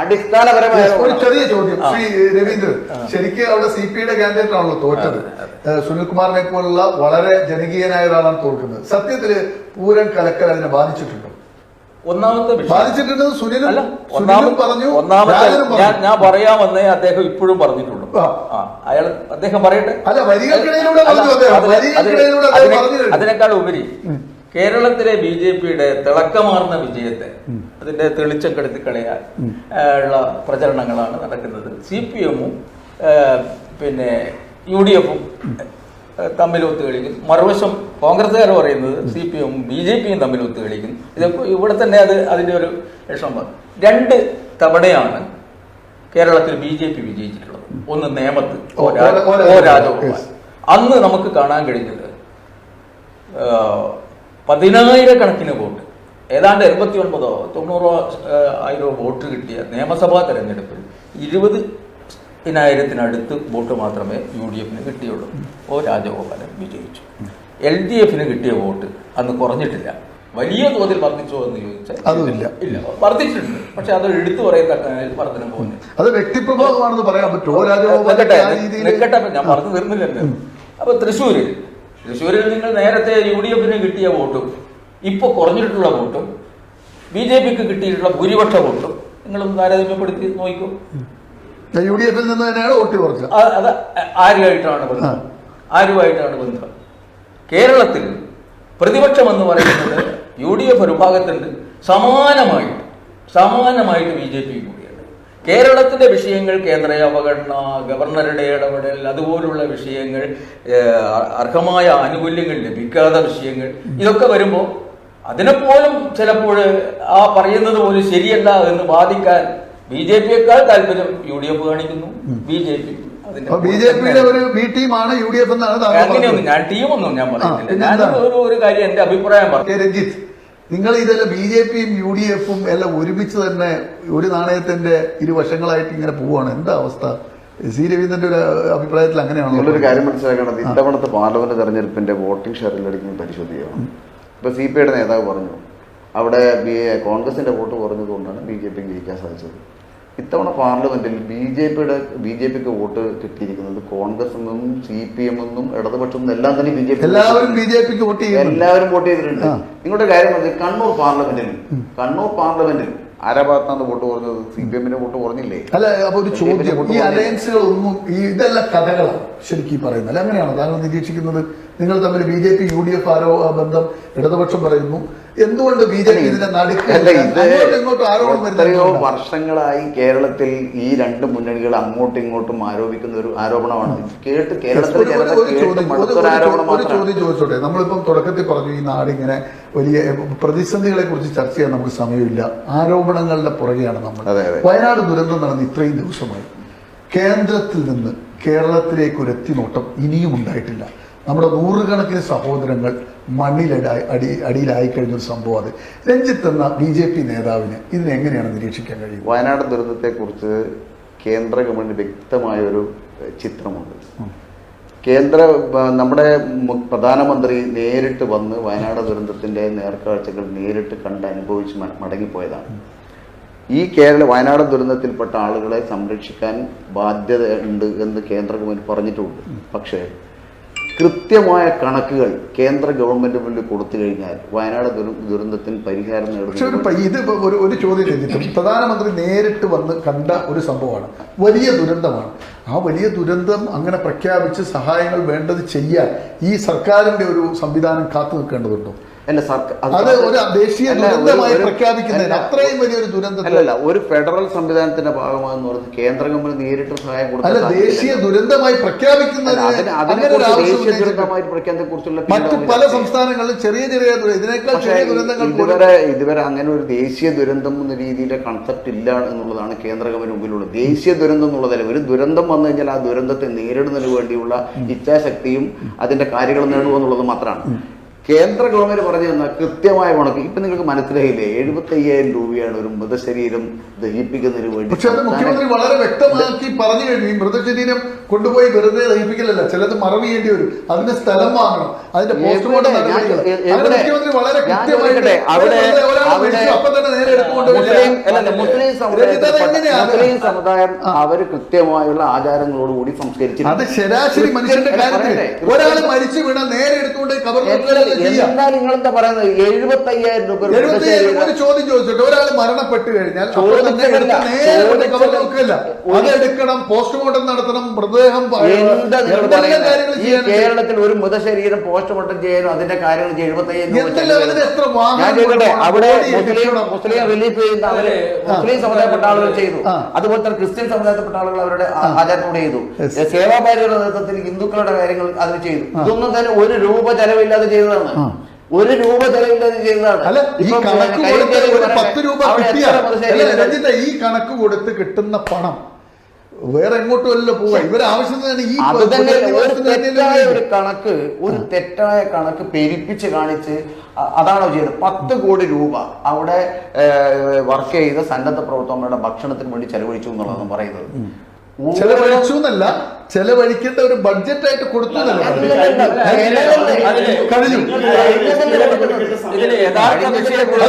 അടിസ്ഥാനപരമായ ഒരു ചെറിയ ചോദ്യം ശ്രീ രവീന്ദ്രൻ, ശരിക്കും അവിടെ CPI-യുടെ കാൻഡിഡേറ്റ് ആണല്ലോ തോറ്റത്. സുനിൽകുമാറിനെ പോലുള്ള വളരെ ജനകീയനായ ഒരാളാണ് തോൽക്കുന്നത്. സത്യത്തില് പൂരം കലക്കൽ അതിനെ ബാധിച്ചിട്ടുണ്ടോ? ബാധിച്ചിട്ടുണ്ടെന്ന് സുനിലും പറഞ്ഞു. ഞാൻ പറയാമെന്നേ അദ്ദേഹം ഇപ്പോഴും പറഞ്ഞിട്ടുള്ളൂ. അദ്ദേഹം പറയട്ടെ. അല്ല, വരികൾക്കിടയിലൂടെ അതിനേക്കാൾ ഉപരി കേരളത്തിലെ BJPയുടെ തിളക്കമാർന്ന വിജയത്തെ, അതിന്റെ തെളിച്ചം കെടുത്തി കളയാൻ ഉള്ള പ്രചരണങ്ങളാണ് നടക്കുന്നത്. CPM-ഉം പിന്നെ UDF-ഉം തമ്മിൽ ഒത്തുകളിക്കും, മറുവശം കോൺഗ്രസ്സുകാർ പറയുന്നത് CPM BJPയും തമ്മിൽ ഒത്തുകളിക്കുന്നു. ഇതിപ്പോൾ ഇവിടെ തന്നെ അതിൻ്റെ ഒരു വിഷമം. 2 തവണയാണ് കേരളത്തിൽ BJP വിജയിച്ചിട്ടുള്ളത്. ഒന്ന് നേമത്ത് O രാജഗോപാൽ. അന്ന് നമുക്ക് കാണാൻ കഴിഞ്ഞത് 10,000 വോട്ട്, ഏതാണ്ട് 89,000-90,000 വോട്ട് കിട്ടിയ നിയമസഭാ തെരഞ്ഞെടുപ്പിൽ 20,000-ത്തിനടുത്ത് വോട്ട് മാത്രമേ UDFന് കിട്ടിയുള്ളൂ. O രാജഗോപാലൻ വിജയിച്ചു. LDFന് കിട്ടിയ വോട്ട് അന്ന് കുറഞ്ഞിട്ടില്ല. വലിയ തോതിൽ വർദ്ധിച്ചോ എന്ന് ചോദിച്ചാൽ ഇല്ല, വർദ്ധിച്ചിട്ടുണ്ട്. പക്ഷെ അത് എടുത്തു പറയത്തക്ക വർധനം പോകുന്നു. അത് വ്യക്തിപ്രഭാവമാണെന്ന് പറയാൻ പറ്റുമോ? നിൽക്കട്ടെ, ഞാൻ പറഞ്ഞു തീർന്നില്ലല്ലോ. അപ്പൊ തൃശ്ശൂരിൽ നിങ്ങൾ നേരത്തെ UDFന് കിട്ടിയ വോട്ടും ഇപ്പൊ കുറഞ്ഞിട്ടുള്ള വോട്ടും BJPക്ക് കിട്ടിയിട്ടുള്ള ഭൂരിപക്ഷ വോട്ടും നിങ്ങളൊന്ന് താരതമ്യപ്പെടുത്തി നോക്കൂ. UDFിൽ നിന്ന് തന്നെയാണ് വോട്ട് കുറച്ചത്. അത് ആരുമായിട്ടാണ് ബന്ധം? കേരളത്തിൽ പ്രതിപക്ഷം എന്ന് പറയുന്നത് UDF ഒരു ഭാഗത്തുണ്ട്, സമാനമായിട്ട് BJP കൂടിയുണ്ട്. കേരളത്തിന്റെ വിഷയങ്ങൾ, കേന്ദ്ര അവഗണന, ഗവർണറുടെ ഇടപെടൽ, അതുപോലുള്ള വിഷയങ്ങൾ, അർഹമായ ആനുകൂല്യങ്ങൾ ലഭിക്കാത്ത വിഷയങ്ങൾ, ഇതൊക്കെ വരുമ്പോൾ അതിനെപ്പോലും ചിലപ്പോൾ ആ പറയുന്നത് പോലും ശരിയല്ല എന്ന് വാദിക്കാൻ BJPയേക്കാൾ താല്പര്യം UDF കാണിക്കുന്നു. BJPയുടെ ഒരു ബി ടീമാണ് UDF എന്നാണ് അങ്ങനെയൊന്നും ഞാൻ ടീമൊന്നും ഞാൻ പറയുന്നില്ല. ഞാൻ ഒരു കാര്യം എന്റെ അഭിപ്രായം പറഞ്ഞു. രഞ്ജിത്ത്, നിങ്ങൾ ഇതെല്ലാം BJPയും UDFും എല്ലാം ഒരുമിച്ച് തന്നെ ഒരു നാണയത്തിന്റെ ഇരുവശങ്ങളായിട്ട് ഇങ്ങനെ പോവാണ്. എന്താ അവസ്ഥ? C. രവീന്ദ്രന്റെ ഒരു അഭിപ്രായത്തിൽ അങ്ങനെയാണോ? നിങ്ങളൊരു കാര്യം മനസ്സിലാക്കേണ്ടത്, ഇത്തവണത്തെ പാർലമെന്റ് തെരഞ്ഞെടുപ്പിന്റെ വോട്ടിംഗ് ഷെയറിൽ എടുക്കുന്നത് പരിശോധിക്കുകയാണ്. ഇപ്പൊ CPIയുടെ നേതാവ് പറഞ്ഞു അവിടെ കോൺഗ്രസിന്റെ വോട്ട് കുറഞ്ഞതുകൊണ്ടാണ് BJPക്ക് ജയിക്കാൻ സാധിച്ചത്. ഇത്തവണ പാർലമെന്റിൽ BJPക്ക് വോട്ട് കിട്ടിയിരിക്കുന്നത് കോൺഗ്രസ് എന്നും CPM എന്നും ഇടതുപക്ഷം എന്നും എല്ലാം തന്നെ എല്ലാവരും BJPക്ക് വോട്ട് ചെയ്തിട്ടുണ്ട്. നിങ്ങളുടെ കാര്യം പറഞ്ഞത് കണ്ണൂർ പാർലമെന്റിൽ ആരാ ഭാഗത്താണ് വോട്ട് കുറഞ്ഞത്? CPMന്റെ വോട്ട് കുറഞ്ഞില്ലേ? അല്ല, അപ്പൊ ഒരു ചോദ്യം, ഈ അലയൻസുകളൊന്നും ഇതെല്ലാം കഥകളാണ് ശരിക്കും പറയുന്നത്, അല്ല അങ്ങനെയാണോ താങ്കൾ നിരീക്ഷിക്കുന്നത്? നിങ്ങൾ തമ്മിൽ BJP UDF ബന്ധം ഇടതുപക്ഷം പറയുന്നു, എന്തുകൊണ്ട് BJP ഇതിന്റെ എത്രയോ വർഷങ്ങളായി കേരളത്തിൽ ഈ 2 മുന്നണികൾ അങ്ങോട്ടും ഇങ്ങോട്ടും ആരോപിക്കുന്ന ഒരു ആരോപണമാണ്. കേരളത്തിൽ ഒരു ചോദ്യം ചോദിച്ചോട്ടെ. നമ്മളിപ്പം തുടക്കത്തിൽ പറഞ്ഞു ഈ നാടിങ്ങനെ വലിയ പ്രതിസന്ധികളെ കുറിച്ച് ചർച്ച ചെയ്യാൻ നമുക്ക് സമയമില്ല, ആരോപണങ്ങളുടെ പുറകെയാണ് നമ്മൾ. വയനാട് ദുരന്തം നടന്ന് ഇത്രയും ദിവസമായി കേന്ദ്രത്തിൽ നിന്ന് കേരളത്തിലേക്ക് ഒരു എത്തിനോട്ടം ഇനിയും ഉണ്ടായിട്ടില്ല. നമ്മുടെ 100 സഹോദരങ്ങൾ അടിയിലായി കഴിഞ്ഞൊരു സംഭവം. അത് രഞ്ജിത്ത് എന്ന BJP നേതാവിന് ഇതിനെങ്ങനെയാണ് നിരീക്ഷിക്കാൻ കഴിയും? വയനാട് ദുരന്തത്തെക്കുറിച്ച് കേന്ദ്ര ഗവൺമെന്റ് വ്യക്തമായൊരു ചിത്രമുണ്ട്. നമ്മുടെ പ്രധാനമന്ത്രി നേരിട്ട് വന്ന് വയനാട് ദുരന്തത്തിന്റെ നേർക്കാഴ്ചകൾ നേരിട്ട് കണ്ട് അനുഭവിച്ച് മടങ്ങിപ്പോയതാണ്. ഈ വയനാട് ദുരന്തത്തിൽപ്പെട്ട ആളുകളെ സംരക്ഷിക്കാൻ ബാധ്യത ഉണ്ട് എന്ന് കേന്ദ്ര ഗവൺമെന്റ് പറഞ്ഞിട്ടുമുണ്ട്. പക്ഷേ കൃത്യമായ കണക്കുകൾ കേന്ദ്ര ഗവൺമെന്റ് മുന്നിൽ കൊടുത്തു കഴിഞ്ഞാൽ വയനാട് ദുരന്തത്തിന് പരിഹാരം നേടുന്നു. ഇത് ഒരു ചോദ്യം ചോദിച്ചിട്ടും പ്രധാനമന്ത്രി നേരിട്ട് വന്ന് കണ്ട ഒരു സംഭവമാണ്, വലിയ ദുരന്തമാണ്. ആ വലിയ ദുരന്തം അങ്ങനെ പ്രഖ്യാപിച്ച് സഹായങ്ങൾ വേണ്ടത് ചെയ്യാൻ ഈ സർക്കാരിന്റെ ഒരു സംവിധാനം കാത്തു നിൽക്കേണ്ടതുണ്ടോ? അല്ല, അത് ഒരു ദേശീയ ദുരന്തമായി പ്രഖ്യാപിക്കുന്നതിന് അത്രയും വലിയൊരു ദുരന്തമല്ല, ഒരു ഫെഡറൽ സംവിധാനത്തിന്റെ ഭാഗമാണെന്ന് പറഞ്ഞ് കേന്ദ്ര ഗവൺമെന്റ് നേരിട്ട് സഹായം കൊടുക്കുക. ദേശീയ ദുരന്തമായി പ്രഖ്യാപിക്കുന്നതിന് മറ്റു പല സംസ്ഥാനങ്ങളിലും ചെറിയ ഇതിനേക്കാൾ ചെറിയ ദുരന്തങ്ങൾ ഇതുവരെ അങ്ങനെ ഒരു ദേശീയ ദുരന്തം എന്ന രീതിയിലെ കൺസെപ്റ്റ് ഇല്ല എന്നുള്ളതാണ് കേന്ദ്ര ഗവൺമെന്റ് മുമ്പിലുള്ളത്. ദേശീയ ദുരന്തം എന്നുള്ളതല്ല, ഒരു ദുരന്തം വന്നു കഴിഞ്ഞാൽ ആ ദുരന്തത്തെ നേരിടുന്നതിന് വേണ്ടിയുള്ള ഇച്ഛാശക്തിയും അതിന്റെ കാര്യങ്ങളും നേടുക എന്നുള്ളത് മാത്രമാണ്. കേന്ദ്ര ഗവൺമെന്റ് പറഞ്ഞു തന്ന കൃത്യമായ കണക്ക് ഇപ്പൊ നിങ്ങൾക്ക് മനസ്സിലായില്ലേ? 75,000 രൂപയാണ് ഒരു മൃതശരീരം ദഹിപ്പിക്കുന്നതിന് വേണ്ടി. പക്ഷെ അത് മുഖ്യമന്ത്രി വളരെ വ്യക്തമാക്കി പറഞ്ഞു കഴിഞ്ഞു. ഈ മൃതശരീരം കൊണ്ടുപോയി വെറുതെ ദഹിപ്പിക്കലല്ല, ചിലത് മറവ് ചെയ്യേണ്ടി വരും, അതിന് സ്ഥലം വാങ്ങണം, അതിന്റെ പോസ്റ്റ്മോർട്ടം നടപടികൾ മുഖ്യമന്ത്രി വളരെ കൃത്യമായിട്ട് മുസ്ലിം സമുദായം അവര് കൃത്യമായുള്ള ആചാരങ്ങളോടുകൂടി സംസ്കരിച്ചിട്ടുണ്ട്. അത് ശരാശരി മനുഷ്യന്റെ കാര്യത്തിൽ ഒരാൾ മരിച്ചു വീണാൽ നേരെ എടുത്തുകൊണ്ട് കബറിൽ എന്താ നിങ്ങളെന്താ പറയുന്നത്? 75,000 രൂപ. ഒരു ചോദ്യം ചോദിച്ചിട്ട് ഒരാൾ മരണപ്പെട്ടു കഴിഞ്ഞാൽ അതെടുക്കണം, പോസ്റ്റ്മോർട്ടം നടത്തണം, മൃതദേഹം. ഈ കേരളത്തിൽ ഒരു മൃതശരീരം പോസ്റ്റ്മോർട്ടം ചെയ്യാനും അതിന്റെ കാര്യങ്ങൾ 75,000 രൂപ. അവിടെ അവിടെ മുസ്ലിം പ്രത്യേകം റിലീഫ് ചെയ്യുന്ന അവര് മുസ്ലിം സമുദായപ്പെട്ട ആളുകൾ ചെയ്തു. അതുപോലെ തന്നെ ക്രിസ്ത്യൻ സമുദായത്തിൽപ്പെട്ട ആളുകൾ അവരുടെ ആചാരത്തോടെ ചെയ്തു. സേവാഭാര്യയുടെ നേതൃത്വത്തിൽ ഹിന്ദുക്കളുടെ കാര്യങ്ങൾ അതിന് ചെയ്തു. ഇതൊന്നും തന്നെ ഒരു രൂപ ചെലവില്ലാതെ ചെയ്തതാണ്. ഒരു രൂപ ചെലവില്ലാതെ ചെയ്തതാണ്. അല്ല, ഈ കണക്ക് കൊടുത്ത് ഒരു 10 രൂപ കിട്ടിയ ഈ കണക്ക് കൊടുത്ത് കിട്ടുന്ന പണം വേറെ എങ്ങോട്ടുമല്ലോ പോവാ. ഇവർ ആവശ്യത്തിന് ഈ ഒരു തെറ്റായ കണക്ക് പെരുപ്പിച്ച് കാണിച്ച് അതാണോ ചെയ്തത്? 10 കോടി രൂപ അവിടെ വർക്ക് ചെയ്ത സന്നദ്ധ പ്രവർത്തകരുടെ ഭക്ഷണത്തിന് വേണ്ടി ചെലവഴിച്ചു എന്നുള്ളതാണ് പറയുന്നത്. ചെലവഴിച്ചു എന്നല്ല, ചെലവഴിക്കേണ്ട ഒരു ബഡ്ജറ്റ് ആയിട്ട് കൊടുത്തു കഴിഞ്ഞു.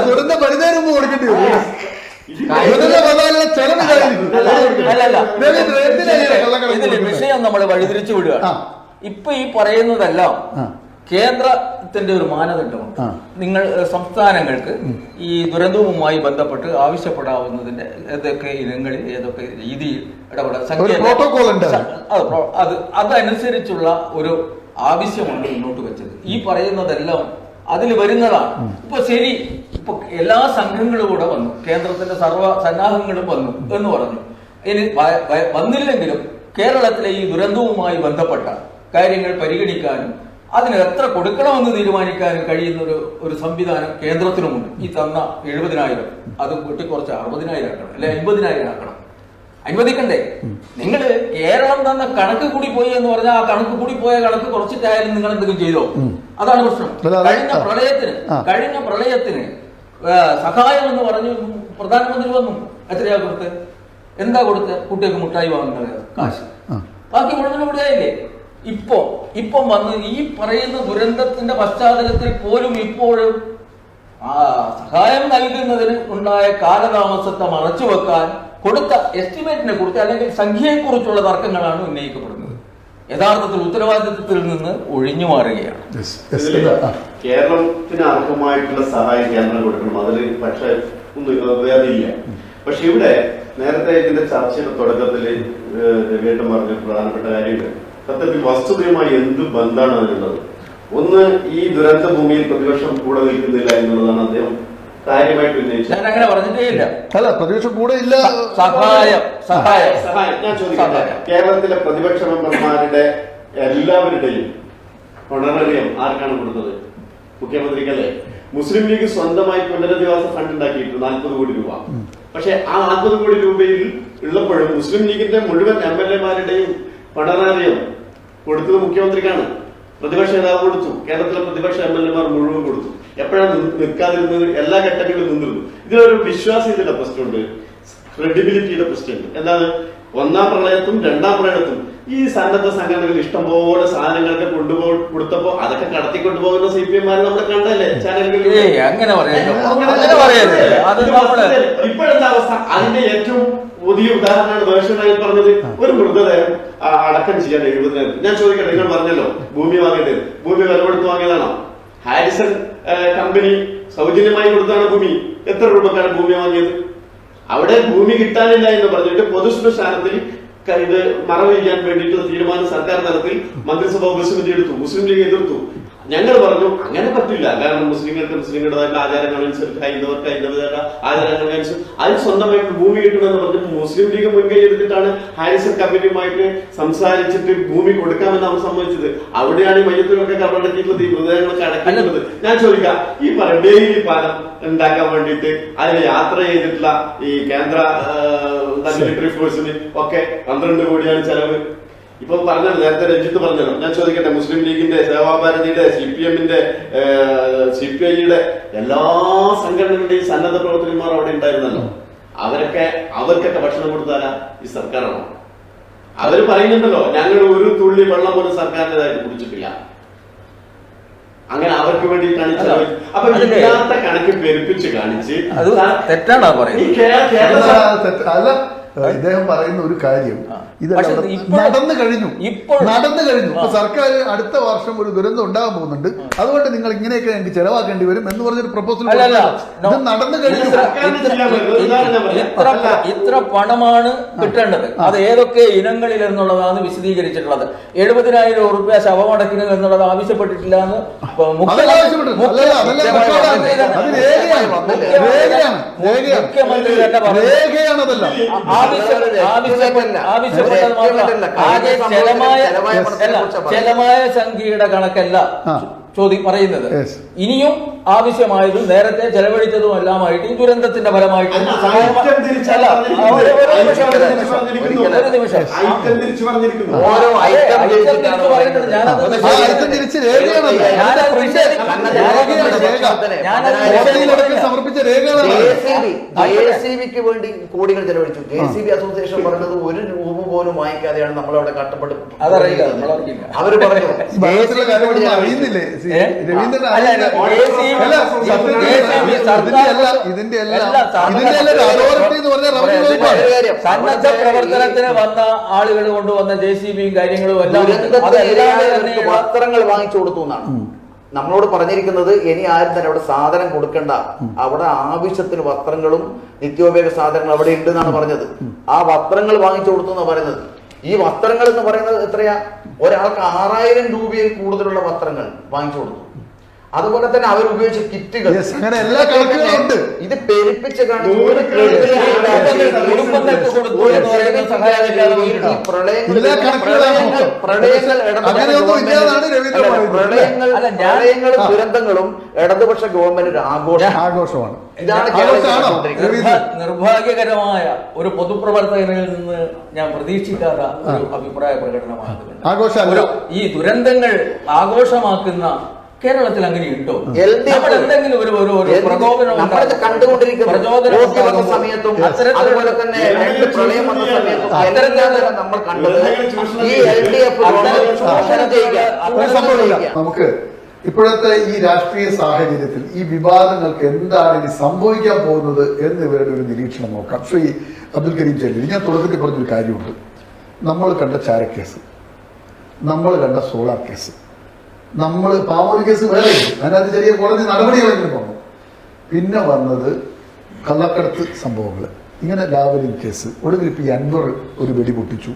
ദുരന്ത പരിഹാരം കൊടുക്കേണ്ടി വരും. വിഷയം നമ്മൾ വഴിതിരിച്ചു വിടുക. ഇപ്പൊ ഈ പറയുന്നതെല്ലാം കേന്ദ്രത്തിന്റെ ഒരു മാനദണ്ഡമുണ്ട്. നിങ്ങൾ സംസ്ഥാനങ്ങൾക്ക് ഈ ദുരന്തവുമായി ബന്ധപ്പെട്ട് ആവശ്യപ്പെടാവുന്നതിന്റെ ഏതൊക്കെ ഇനങ്ങളിൽ ഏതൊക്കെ രീതിയിൽ അതനുസരിച്ചുള്ള ഒരു ആവശ്യമാണ് മുന്നോട്ട് വെച്ചത്. ഈ പറയുന്നതെല്ലാം അതിൽ വരുന്നതാണ്. ഇപ്പൊ ശരി, ഇപ്പൊ എല്ലാ സംഘങ്ങളും കൂടെ വന്നു, കേന്ദ്രത്തിന്റെ സർവ്വ സന്നാഹങ്ങളും വന്നു എന്ന് പറഞ്ഞു. ഇനി വന്നില്ലെങ്കിലും കേരളത്തിലെ ഈ ദുരന്തവുമായി ബന്ധപ്പെട്ട കാര്യങ്ങൾ പരിഗണിക്കാനും അതിന് എത്ര കൊടുക്കണമെന്ന് തീരുമാനിക്കാനും കഴിയുന്ന ഒരു സംവിധാനം കേന്ദ്രത്തിനുമുണ്ട്. ഈ തന്ന 70,000 അത് വെട്ടിക്കുറച്ച് 60,000 ആക്കണം, അല്ലെ 50,000 ആക്കണം. അനുവദിക്കണ്ടേ? നിങ്ങൾ കേരളം തന്ന കണക്ക് കൂടി പോയി എന്ന് പറഞ്ഞാൽ ആ കണക്ക് കൂടി പോയ കണക്ക് കുറച്ചിട്ടായാലും നിങ്ങൾ എന്തെങ്കിലും ചെയ്തോ? അതാണ് പ്രശ്നം. കഴിഞ്ഞ പ്രളയത്തിന് സഹായം എന്ന് പറഞ്ഞു പ്രധാനമന്ത്രി വന്നു. എത്രയാ കൊടുത്ത്? എന്താ കൊടുത്ത്? കുട്ടികൾക്ക് മുട്ടായി വാങ്ങുന്നത് കാശ്. ബാക്കി മുഴുവൻ ഇവിടെയായില്ലേ? ഇപ്പം വന്ന് ഈ പറയുന്ന ദുരന്തത്തിന്റെ പശ്ചാത്തലത്തിൽ പോലും ഇപ്പോഴും സഹായം നൽകുന്നതിന് ഉണ്ടായ കാലതാമസത്തെ മറച്ചുവെക്കാൻ കൊടുത്ത എസ്റ്റിമേറ്റിനെ കുറിച്ച് അല്ലെങ്കിൽ സംഖ്യയെ കുറിച്ചുള്ള തർക്കങ്ങളാണ് ഉന്നയിക്കപ്പെടുന്നത്. യഥാർത്ഥത്തിൽ ഉത്തരവാദിത്വത്തിൽ നിന്ന് ഒഴിഞ്ഞു മാറുകയാണ്. കേരളത്തിന് അർഹമായിട്ടുള്ള സഹായം കേന്ദ്രം കൊടുക്കണം, അതിൽ പക്ഷെ ഒന്നും വേദിയില്ല. പക്ഷെ ഇവിടെ നേരത്തെ ഇതിന്റെ ചർച്ചയുടെ തുടക്കത്തിൽ രവിയേട്ടൻ പറഞ്ഞ പ്രധാനപ്പെട്ട കാര്യങ്ങൾ സത്യത്തിൽ വസ്തുതയുമായി എന്ത് ബന്ധമാണ് അതിനുള്ളത്? ഒന്ന്, ഈ ദുരന്ത ഭൂമിയിൽ പ്രതിപക്ഷം കൂടെ നിൽക്കുന്നില്ല എന്നുള്ളതാണ് അദ്ദേഹം കാര്യമായിട്ട് ഉന്നയിച്ചത്. ഞാൻ അങ്ങനെ പറഞ്ഞിട്ടേ ഇല്ല. അല്ല, പ്രതിപക്ഷം കൂടെ ഇല്ല. ഞാൻ ചോദിക്കട്ടെ, കേരളത്തിലെ പ്രതിപക്ഷ മെമ്പർമാരുടെ എല്ലാവരുടെയും ഹോണറേറിയം ആർക്കാണ് കൊടുത്തത്? മുഖ്യമന്ത്രിക്കല്ലേ? മുസ്ലിം ലീഗ് സ്വന്തമായി പുനരധിവാസ ഫണ്ട് ഉണ്ടാക്കിയിട്ട് 40 കോടി രൂപ. പക്ഷെ ആ 40 കോടി രൂപയിൽ ഉള്ളപ്പോഴും മുസ്ലിം ലീഗിന്റെ മുഴുവൻ MLA-മാരുടെയും ഹോണറേറിയം കൊടുത്തത് മുഖ്യമന്ത്രിക്കാണ്. പ്രതിപക്ഷ നേതാവ് കൊടുത്തു, കേരളത്തിലെ പ്രതിപക്ഷ MLA-മാർ മുഴുവൻ കൊടുത്തു. എപ്പോഴാണ് നിൽക്കാതിരുന്നത്? എല്ലാ ഘട്ടങ്ങളിലും നിന്നിരുന്നു. ഇതിലൊരു വിശ്വാസ്യതയുടെ പ്രശ്നമുണ്ട്, ക്രെഡിബിലിറ്റിയുടെ പ്രശ്നമുണ്ട്. എന്താണ്? ഒന്നാം പ്രളയത്തും രണ്ടാം പ്രളയത്തും ഈ സന്നദ്ധ സംഘടനകൾ ഇഷ്ടംപോലെ സാധനങ്ങളൊക്കെ കൊടുത്തപ്പോ അതൊക്കെ കടത്തിക്കൊണ്ടുപോകുന്ന CPM-മാരെ നമ്മൾ കണ്ടല്ലേ ചാനലുകളിൽ. ഇപ്പോഴത്തെ അവസ്ഥ അതിന്റെ ഏറ്റവും പുതിയ ഉദാഹരണമാണ് വേർഷനായി പറഞ്ഞത്. ഒരു മൃതദേഹം അടക്കം ചെയ്യാൻ 70,000. ഞാൻ ചോദിക്കട്ടെ, നിങ്ങൾ പറഞ്ഞല്ലോ ഭൂമി വാങ്ങേണ്ടത്, ഭൂമി വില കൊടുത്ത് വാങ്ങിയതാണോ? ഹാരിസൺ കമ്പനി സൗജന്യമായി കൊടുത്താണ് ഭൂമി. എത്ര രൂപക്കാണ് ഭൂമി വാങ്ങിയത്? അവിടെ ഭൂമി കിട്ടാനില്ല എന്ന് പറഞ്ഞിട്ട് പൊതുശ്മശാനത്തിൽ ഇത് മറവ് ചെയ്യാൻ വേണ്ടിയിട്ടുള്ള തീരുമാനം സർക്കാർ തലത്തിൽ മന്ത്രിസഭ ഉപസമിതി എടുത്തു. മുസ്ലിം ലീഗ് എതിർത്തു. ഞങ്ങൾ പറഞ്ഞു അങ്ങനെ പറ്റില്ല, കാരണം മുസ്ലിങ്ങളുടേതായിട്ടുള്ള ആചാരങ്ങളനുസരിച്ച് ഹൈന്ദവർക്ക് ഹൈന്ദവരുടെ ആചാരങ്ങളനുസരിച്ച് അതിന് സ്വന്തമായിട്ട് ഭൂമി കിട്ടണമെന്ന് പറഞ്ഞിട്ട് മുസ്ലിം ലീഗ് മുൻകൈ എടുത്തിട്ടാണ് ഹാരിസൺ കമ്പനിയുമായിട്ട് സംസാരിച്ചിട്ട് ഭൂമി കൊടുക്കാമെന്ന് അവർ സമ്മതിച്ചത്. അവിടെയാണ് ഈ മയ്യത്തിലൊക്കെ കബറടക്കിയിട്ടുള്ളത്, ഈ മൃതദേഹങ്ങളൊക്കെ അടക്കിയിട്ടുള്ളത്. ഞാൻ ചോദിക്കാം, ഈ ബേലി പാലം ഉണ്ടാക്കാൻ വേണ്ടിയിട്ട് അതിന് യാത്ര ചെയ്തിട്ടുള്ള ഈ കേന്ദ്ര മിലിറ്ററി ഫോഴ്സിന് ഒക്കെ 12 കോടിയാണ് ചെലവ്. ഇപ്പൊ പറഞ്ഞല്ലോ, നേരത്തെ രഞ്ജിത്ത് പറഞ്ഞല്ലോ. ഞാൻ ചോദിക്കട്ടെ, മുസ്ലിം ലീഗിന്റെ, സേവാഭാരതിയുടെ, CPM-ന്റെ, CPI-യുടെ എല്ലാ സംഘടനകളുടെയും സന്നദ്ധ പ്രവർത്തകന്മാർ അവിടെ ഉണ്ടായിരുന്നല്ലോ. അവർക്കൊക്കെ ഭക്ഷണം കൊടുത്താലാ ഈ സർക്കാരാണോ? അവര് പറയുന്നുണ്ടല്ലോ, ഞങ്ങൾ ഒരു തുള്ളി വെള്ളം പോലും സർക്കാരിൻ്റെതായിട്ട് കുടിച്ചിട്ടില്ല. അങ്ങനെ അവർക്ക് വേണ്ടിയിട്ടാണ് ചെലവ്. അപ്പൊ ഇല്ലാത്ത കണക്ക് പെരുപ്പിച്ച് കാണിച്ച് തെറ്റാണോ പറയുന്നത്? അല്ല, ഇദ്ദേഹം പറയുന്ന ഒരു കാര്യം നടന്നു കഴിഞ്ഞു. ഇപ്പൊ സർക്കാർ അടുത്ത വർഷം ഒരു ദുരന്തം ഉണ്ടാകാൻ പോകുന്നുണ്ട്, അതുകൊണ്ട് നിങ്ങൾ ഇങ്ങനെയൊക്കെ എനിക്ക് ചെലവാക്കേണ്ടി വരും എന്ന് പറഞ്ഞൊരു പ്രപ്പോസൽ ഇത് നടന്നു കഴിഞ്ഞു. ഇത്ര പണമാണ് കിട്ടേണ്ടത്, അത് ഏതൊക്കെ ഇനങ്ങളിൽ എന്നുള്ളതാണ് വിശദീകരിച്ചിട്ടുള്ളത്. 70,000 രൂപ ശവമടക്കിന് എന്നുള്ളത് ആവശ്യപ്പെട്ടിട്ടില്ല എന്ന് മുഖ്യമന്ത്രി തന്നെ പറഞ്ഞു. രേഖയാണതല്ല. ആവശ്യപ്പെട്ടത് മാത്രമല്ല, ആകെ ചെലമായ സംഖ്യയുടെ കണക്കല്ല പറയുന്നത്. ഇനിയും ആവശ്യമായതും നേരത്തെ ചെലവഴിച്ചതുമെല്ലാമായിട്ട് ഈ ദുരന്തത്തിന്റെ ഫലമായിട്ട് ഒരു നിമിഷം ഓരോ ഐറ്റം സമർപ്പിച്ച രേഖകളാണ്. JCBക്ക് വേണ്ടി കോടികൾ ചെലവഴിച്ചു. JCB അസോസിയേഷൻ പറഞ്ഞത് 1 രൂപ പോലും വാങ്ങിക്കാതെയാണ് നമ്മളവിടെ കഷ്ടപ്പെട്ട്. അതറിയില്ല, അവര് പറഞ്ഞു അറിയുന്നില്ലേ രവീന്ദ്രൻ? ഇതിന്റെ അതോറിറ്റി എന്ന് പറഞ്ഞ റവന്യൂ വകുപ്പാണ്. സന്നദ്ധ പ്രവർത്തനത്തിന് വന്ന ആളുകൾ കൊണ്ടുവന്ന JCBയും കാര്യങ്ങളും എല്ലാം വസ്ത്രങ്ങൾ വാങ്ങിച്ചു കൊടുത്തു എന്നാണ് നമ്മളോട് പറഞ്ഞിരിക്കുന്നത്. ഇനി ആരും തന്നെ അവിടെ സാധനം കൊടുക്കണ്ട, അവിടെ ആവശ്യത്തിന് വസ്ത്രങ്ങളും നിത്യോപയോഗ സാധനങ്ങൾ അവിടെ ഉണ്ട് എന്നാണ് പറഞ്ഞത്. ആ വസ്ത്രങ്ങൾ വാങ്ങിച്ചു കൊടുത്തു എന്നാണ് പറയുന്നത്. ഈ വസ്ത്രങ്ങൾ എന്ന് പറയുന്നത് എത്രയാ? ഒരാൾക്ക് 6000 രൂപയിൽ കൂടുതലുള്ള വസ്ത്രങ്ങൾ വാങ്ങിച്ചു കൊടുത്തു. അതുപോലെ തന്നെ അവർ ഉപയോഗിച്ച കിറ്റുകൾ, അങ്ങനെ എല്ലാ കണക്കുകളും ഉണ്ട്. ഇത് പെരുപ്പിച്ച് പ്രളയങ്ങളും ദുരന്തങ്ങളും ഇടതുപക്ഷ ഗവൺമെന്റ് ഒരു ആഘോഷമാണ്. ഇതാണ് നിർഭാഗ്യകരമായ ഒരു പൊതുപ്രവർത്തകനിൽ നിന്ന് ഞാൻ പ്രതീക്ഷിക്കാത്ത ഒരു അഭിപ്രായ പ്രകടനമാണ്. ഈ ദുരന്തങ്ങൾ ആഘോഷമാക്കുന്ന കേരളത്തിൽ അങ്ങനെ ഉണ്ടോ? എന്തെങ്കിലും ഒരു പ്രകോപനം കണ്ടുകൊണ്ടിരിക്കുന്ന സമയത്തും അതുപോലെ തന്നെ പ്രളയം വന്ന സമയത്തും നമ്മൾ കണ്ടത് ഈ LDF ചൂഷണം ചെയ്യുക. നമുക്ക് ഇപ്പോഴത്തെ ഈ രാഷ്ട്രീയ സാഹചര്യത്തിൽ ഈ വിവാദങ്ങൾക്ക് എന്താണ് ഇനി സംഭവിക്കാൻ പോകുന്നത് എന്നിവരുടെ ഒരു നിരീക്ഷണം നോക്കാം. ശ്രീ അബ്ദുൽ കരീം ചെല്ലി, ഞാൻ തുടക്കത്തിൽ പറഞ്ഞൊരു കാര്യമുണ്ട്. നമ്മൾ കണ്ട ചാരക്കേസ്, നമ്മൾ കണ്ട സോളാർ കേസ്, നമ്മൾ പാവൂർ കേസ് വേറെ, അതിനകത്ത് ചെറിയ കോടതി നടപടികളെങ്കിലും വന്നു. പിന്നെ വന്നത് കള്ളക്കടത്ത് സംഭവങ്ങൾ, ഇങ്ങനെ ലാവലിൻ കേസ്, ഒടുവിൽ ഇപ്പം ഈ അൻവർ ഒരു വെടി പൊട്ടിച്ചു,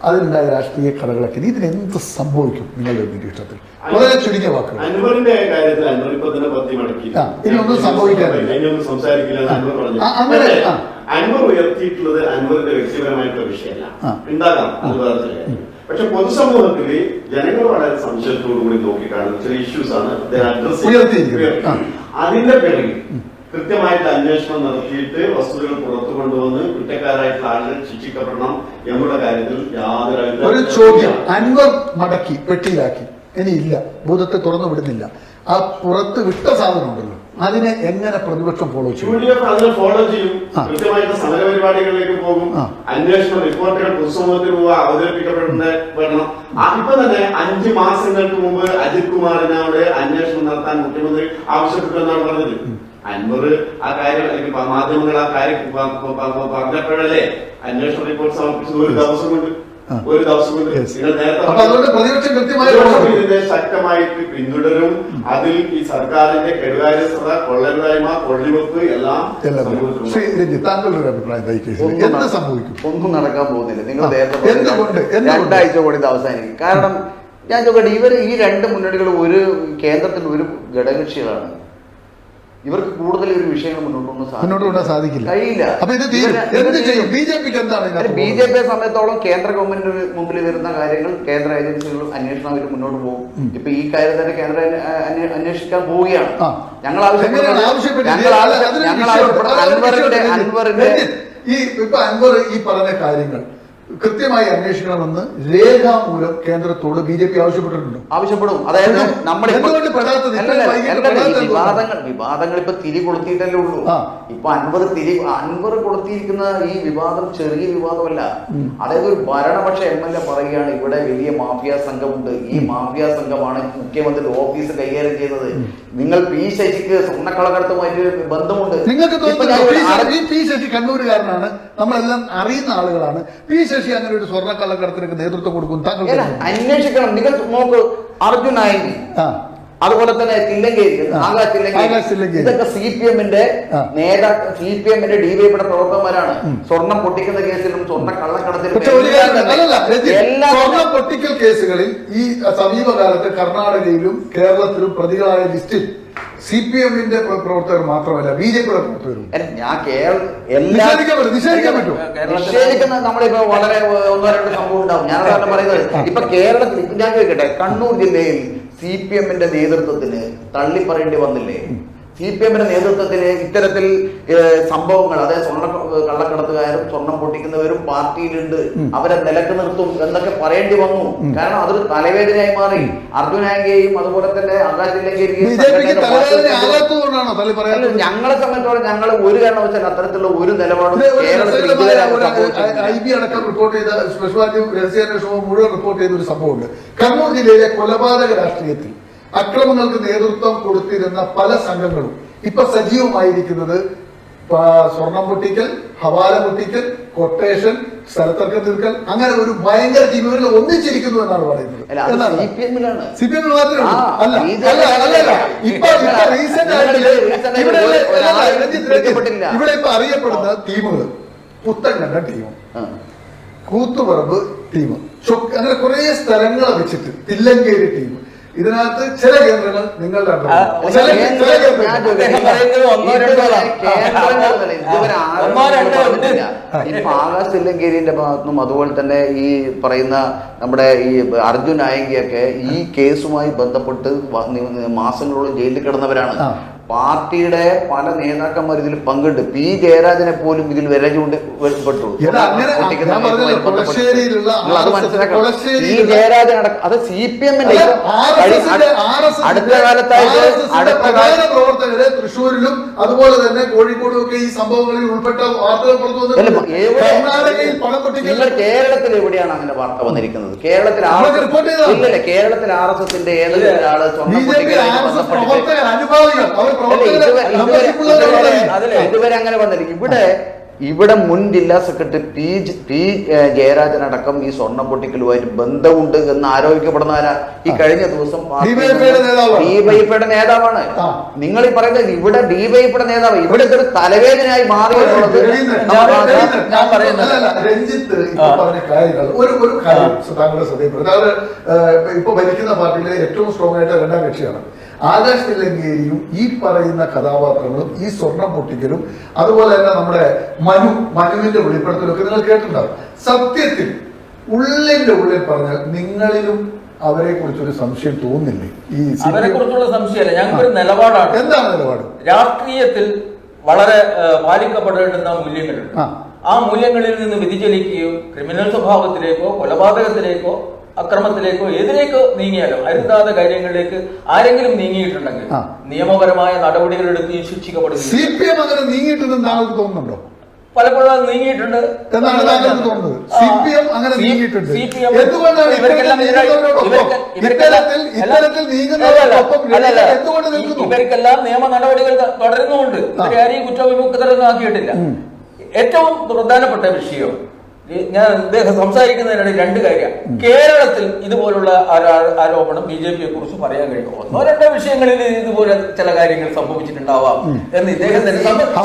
അതിലുണ്ടായ രാഷ്ട്രീയ കഥകളൊക്കെ. ഇതിനെന്ത് സംഭവിക്കും നിങ്ങളുടെ നിരീക്ഷണത്തിൽ? വളരെ ചുരുങ്ങിയ വാക്കുകൾ. അൻവറിന്റെ കാര്യത്തിൽ അൻവർ ഇപ്പൊ തന്നെ പത്തി മടക്കി ഇനി ഒന്നും സംഭവിക്കാനില്ല, ഇനിയൊന്നും സംസാരിക്കില്ല അൻവർ പറഞ്ഞു. അൻവർ ഉയർത്തിയിട്ടുള്ളത് അൻവറിന്റെ വ്യക്തിപരമായിട്ടുള്ള വിഷയമല്ല, ഉണ്ടാകാം, അത് വേറെ കാര്യം. പക്ഷെ പൊതുസമൂഹത്തിൽ ജനങ്ങൾ വളരെ സംശയത്തോടു കൂടി നോക്കിക്കാണുന്ന ചില ഇഷ്യൂസ് ആണ് അതിന്റെ പേരിൽ കൃത്യമായിട്ട് അന്വേഷണം നടത്തിയിട്ട് വസ്തുതകൾ പുറത്തു കൊണ്ടുവന്ന് കുറ്റക്കാരായിട്ടുള്ള ആളുകൾ ശിക്ഷിക്കപ്പെടണം എന്നുള്ള കാര്യത്തിൽ യാതൊരു ഒരു ചോദ്യം. അൻവർ മടക്കി പെട്ടിയിലാക്കി, ഇനിയില്ല, ഭൂതത്തെ തുറന്നു വിടുന്നില്ല. ആ പുറത്ത് വിട്ട സാധനം ഉണ്ടല്ലോ, അതിനെ എങ്ങനെ പ്രതിപക്ഷം ഫോളോ ചെയ്യും? UDF അതിനെ ഫോളോ ചെയ്യും. കൃത്യമായിട്ട് സമരപരിപാടികളിലേക്ക് പോകും. അന്വേഷണ റിപ്പോർട്ടുകൾ പൊതുസമൂഹത്തിൽ അവതരിപ്പിക്കപ്പെടണം. ഇപ്പൊ തന്നെ 5 മാസങ്ങൾക്ക് മുമ്പ് അജിത് കുമാറിനോട് അന്വേഷണം നടത്താൻ മുഖ്യമന്ത്രി ആവശ്യപ്പെട്ടു എന്നാണ് പറഞ്ഞത്. അൻവർ ആ കാര്യം അല്ലെങ്കിൽ മാധ്യമങ്ങൾ ആ കാര്യം പറഞ്ഞപ്പോഴല്ലേ അന്വേഷണ റിപ്പോർട്ട് സമർപ്പിച്ചത്? ഒരു ദിവസം കൊണ്ട് നിങ്ങൾ നേരത്തെ ഇതിനെ ശക്തമായിട്ട് പിന്തുടരും. അതിൽ ഈ സർക്കാരിന്റെ കെടുകാര്യസ്ഥത, കൊള്ളരുതായ്മ, കൊള്ളിവെപ്പ് എല്ലാം ഒന്നും നടക്കാൻ പോകുന്നില്ല. നിങ്ങൾ നേരത്തെ 2 ആഴ്ച കൂടി ഇത് അവസാനിക്കും. കാരണം ഞാൻ ചോദിക്കട്ടെ, ഇവർ ഈ 2 മുന്നണികൾ ഒരു കേന്ദ്രത്തിൽ ഒരു ഘടകകക്ഷികളാണ്. ഇവർക്ക് കൂടുതൽ ഒരു വിഷയങ്ങൾ മുന്നോട്ട് കൊണ്ടുപോകാൻ സാധിക്കില്ല, കഴിയില്ല. BJP സമയത്തോളം കേന്ദ്ര ഗവൺമെന്റ് മുമ്പിൽ വരുന്ന കാര്യങ്ങൾ കേന്ദ്ര ഏജൻസികളും അന്വേഷണം അവർ മുന്നോട്ട് പോകും. ഇപ്പൊ ഈ കാര്യം തന്നെ കേന്ദ്ര അന്വേഷിക്കാൻ പോവുകയാണ്. ഞങ്ങൾ അൻവറിന്റെ ഈ പറഞ്ഞ കാര്യങ്ങൾ കൃത്യമായി അന്വേഷിക്കണമെന്ന് രേഖാമൂലം കേന്ദ്രത്തോട് BJP ആവശ്യപ്പെട്ടിട്ടുണ്ടോ? ആവശ്യപ്പെടും. അതായത് വിവാദങ്ങൾ ഇപ്പൊ തിരി കൊളുത്തിയിട്ടല്ലേ ഉള്ളൂ. ഇപ്പൊ അൻവർ കൊളുത്തിയിരിക്കുന്ന ഈ വിവാദം ചെറിയ വിവാദമല്ല. അതായത് ഒരു ഭരണപക്ഷ MLA പറയുകയാണ് ഇവിടെ വലിയ മാഫിയ സംഘമുണ്ട്, ഈ മാഫിയ സംഘമാണ് മുഖ്യമന്ത്രിയുടെ ഓഫീസ് കൈകാര്യം ചെയ്യുന്നത്. നിങ്ങൾ P ശശിക്ക് സ്വർണ്ണക്കള്ളക്കടത്തുമായിട്ട് ബന്ധമുണ്ട്. നിങ്ങൾക്ക് P ശശി കണ്ണൂരുകാരനാണ്, നമ്മളെല്ലാം അറിയുന്ന ആളുകളാണ്. P ശശി അങ്ങനെ ഒരു സ്വർണ്ണക്കള്ളക്കടത്തിനൊക്കെ നേതൃത്വം കൊടുക്കും. താങ്കൾ അന്വേഷിക്കണം. നിങ്ങൾ നോക്ക്, അർജുൻ നായകി, അതുപോലെ തന്നെ തില്ലങ്കേരി, ഇതൊക്കെ CPMന്റെ നേതാക്കൾ, CPMന്റെ DYPയുടെ പ്രവർത്തകന്മാരാണ്. സ്വർണം പൊട്ടിക്കുന്ന കേസിലും സ്വർണ്ണ കള്ളക്കടത്തിലും സ്വർണ്ണ പൊട്ടിക്കൽ കേസുകളിൽ ഈ സമീപകാലത്ത് കർണാടകയിലും കേരളത്തിലും പ്രതികളായ ലിസ്റ്റിൽ CPM-ന്റെ പ്രവർത്തകർ മാത്രമല്ല BJP പ്രവർത്തകരും നിഷേധിക്കാൻ പറ്റുമോ? നിഷേധിക്കുന്ന നമ്മളിപ്പോ വളരെ ഒന്നോ രണ്ടോ സംഭവം ഉണ്ടാവും. ഞാൻ അതാണ് പറയുന്നത്. ഇപ്പൊ കേരളത്തിൽ ഞാൻ ചോദിക്കട്ടെ, കണ്ണൂർ ജില്ലയിൽ CPM-ന്റെ നേതൃത്വത്തിന് തള്ളിപ്പറയേണ്ടി വന്നില്ലേ? CPM-ന്റെ നേതൃത്വത്തിന് ഇത്തരത്തിൽ സംഭവങ്ങൾ, അതായത് കള്ളക്കടത്തുകാരും സ്വർണം പൊട്ടിക്കുന്നവരും പാർട്ടിയിലുണ്ട്, അവരെ നിലക്ക് നിർത്തും എന്നൊക്കെ പറയേണ്ടി വന്നു. കാരണം അതൊരു തലവേദനയായി മാറി. അർജുനാങ്കയെയും അതുപോലെ തന്നെ ആകാശ് തില്ലങ്കേരിയെയും ഞങ്ങളെ സംബന്ധിച്ചോളം ഞങ്ങൾ ഒരു കാരണവശാൽ അത്തരത്തിലുള്ള ഒരു നിലപാടും കേരളത്തിൽ മുഴുവൻ റിപ്പോർട്ട് ചെയ്ത ഒരു സംഭവമുണ്ട്. കണ്ണൂർ ജില്ലയിലെ കൊലപാതക രാഷ്ട്രീയത്തിൽ അക്രമങ്ങൾക്ക് നേതൃത്വം കൊടുത്തിരുന്ന പല സംഘങ്ങളും ഇപ്പൊ സജീവമായിരിക്കുന്നത് സ്വർണം പൊട്ടിക്കൽ, ഹവാല പൊട്ടിക്കൽ, കൊട്ടേഷൻ, സ്ഥലത്തർക്കം തീർക്കൽ, അങ്ങനെ ഒരു ഭയങ്കര ടീമുകളിൽ ഒന്നിച്ചിരിക്കുന്നു എന്നാണ് പറയുന്നത്. CPM മാത്രമേ ഇവിടെ ഇപ്പൊ അറിയപ്പെടുന്ന ടീമുകൾ പുത്തൻകണ്ട ടീം, കൂത്തുപറമ്പ് ടീം, അങ്ങനെ കുറെ സ്ഥലങ്ങളെ വെച്ചിട്ട് തില്ലങ്കേരി ടീം. ഇതിനകത്ത് ചില കേന്ദ്രങ്ങൾ നിങ്ങളുടെ ഇപ്പൊ ആകാശ് തില്ലങ്കേരിന്റെ ഭാഗത്തുനിന്നും അതുപോലെ തന്നെ ഈ പറയുന്ന നമ്മുടെ ഈ അർജുൻ നായകിയൊക്കെ ഈ കേസുമായി ബന്ധപ്പെട്ട് മാസങ്ങളോളം ജയിലിൽ കിടന്നവരാണ്. പാർട്ടിയുടെ പല നേതാക്കന്മാർ ഇതിൽ പങ്കുണ്ട്. P. ജയരാജനെ പോലും ഇതിൽ വിരൽ ചൂണ്ടപ്പെട്ടു. അത് മനസ്സിലാക്കണം. P. ജയരാജൻ അടക്കം അത് CPM-ന്റെ അടുത്ത കാലത്തായിട്ട് പ്രവർത്തകരെ തൃശ്ശൂരിലും അതുപോലെ തന്നെ കോഴിക്കോടും ഒക്കെ ഈ സംഭവങ്ങളിൽ ഉൾപ്പെട്ട വാർത്തകൾ നിങ്ങൾ കേരളത്തിൽ എവിടെയാണ് അങ്ങനെ വാർത്ത വന്നിരിക്കുന്നത്? കേരളത്തിൽ ഇല്ലല്ലേ? കേരളത്തിൽ RSSന്റെ ഏതെങ്കിലും ഒരാള് ഇതുവരെ അങ്ങനെ വന്നിരിക്കും. ഇവിടെ മുൻ ജില്ലാ സെക്രട്ടറി P. ജയരാജൻ അടക്കം ഈ സ്വർണം പൊട്ടിക്കലുമായിട്ട് ബന്ധമുണ്ട് എന്ന് ആരോപിക്കപ്പെടുന്നവരാ. ഈ കഴിഞ്ഞ ദിവസം ഡിവൈഎഫ്ഐയുടെ നേതാവാണ്. നിങ്ങൾ ഈ പറയുന്നത് ഇവിടെ ഡിവൈഎഫ്ഐയുടെ നേതാവ് ഇവിടെ ഒരു തലവേദനയായി മാറിയിട്ടുള്ളത്. ഞാൻ പറയുന്നത് രഞ്ജിത്ത് പറഞ്ഞ കാര്യങ്ങൾ ഒരു കാര്യം താങ്കളുടെ ശ്രദ്ധയിൽപ്പെടുന്നത്, ഇപ്പൊ ഭരിക്കുന്ന പാർട്ടിയിലെ ഏറ്റവും സ്ട്രോങ് ആയിട്ട് രണ്ടാം കക്ഷിയാണ്. ആകാശ് തില്ലങ്കേരിയും ഈ പറയുന്ന കഥാപാത്രങ്ങളും ഈ സ്വർണം പൊട്ടിക്കലും അതുപോലെ തന്നെ നമ്മുടെ മനുവിന്റെ വെളിപ്പെടുത്തലൊക്കെ നിങ്ങൾ കേട്ടിട്ടുണ്ടാവും. സത്യത്തിൽ ഉള്ളിന്റെ ഉള്ളിൽ പറഞ്ഞാൽ നിങ്ങളിലും അവരെ കുറിച്ചൊരു സംശയം തോന്നില്ലേ? ഈ അവരെ കുറിച്ചുള്ള സംശയമല്ല, ഞങ്ങൾക്കൊരു നിലപാടാണ്. എന്താണ് നിലപാട്? രാഷ്ട്രീയത്തിൽ വളരെ പാലിക്കപ്പെടേണ്ടുന്ന മൂല്യങ്ങളുണ്ട്. ആ മൂല്യങ്ങളിൽ നിന്ന് വ്യതിചലിക്കുകയോ ക്രിമിനൽ സ്വഭാവത്തിലേക്കോ കൊലപാതകത്തിലേക്കോ അക്രമത്തിലേക്കോ ഏതിലേക്കോ നീങ്ങിയാലോ അരുതാത്ത കാര്യങ്ങളിലേക്ക് ആരെങ്കിലും നീങ്ങിയിട്ടുണ്ടെങ്കിൽ നിയമപരമായ നടപടികൾ എടുത്ത് ശിക്ഷിക്കപ്പെടുന്നു. CPM അങ്ങനെ നീങ്ങിയിട്ടുണ്ടെന്ന് താങ്കൾക്ക് തോന്നുന്നുണ്ടോ? പലപ്പോഴും അത് നീങ്ങിയിട്ടുണ്ട് എന്നാണ് താങ്കൾക്ക് തോന്നുന്നത്. CPM അങ്ങനെ നീങ്ങിയിട്ടുണ്ട്. എന്തുകൊണ്ടാണ് ഇവർക്കെല്ലാം നിയമ നടപടികൾ തുടരുന്നുമുണ്ട്. ഇവരാരെയും കുറ്റവിമുക്തരൊന്നും ആക്കിയിട്ടില്ല. ഏറ്റവും പ്രധാനപ്പെട്ട വിഷയം, ഞാൻ അദ്ദേഹം സംസാരിക്കുന്നതിനിടയിൽ രണ്ട് കാര്യം. കേരളത്തിൽ ഇതുപോലുള്ള ആരോപണം BJPയെ കുറിച്ച് പറയാൻ കഴിയും. ഒന്നോ രണ്ടോ വിഷയങ്ങളിൽ ഇതുപോലെ ചില കാര്യങ്ങൾ സംഭവിച്ചിട്ടുണ്ടാവാം എന്ന് ഇദ്ദേഹം തന്നെ സമ്മതിച്ചു.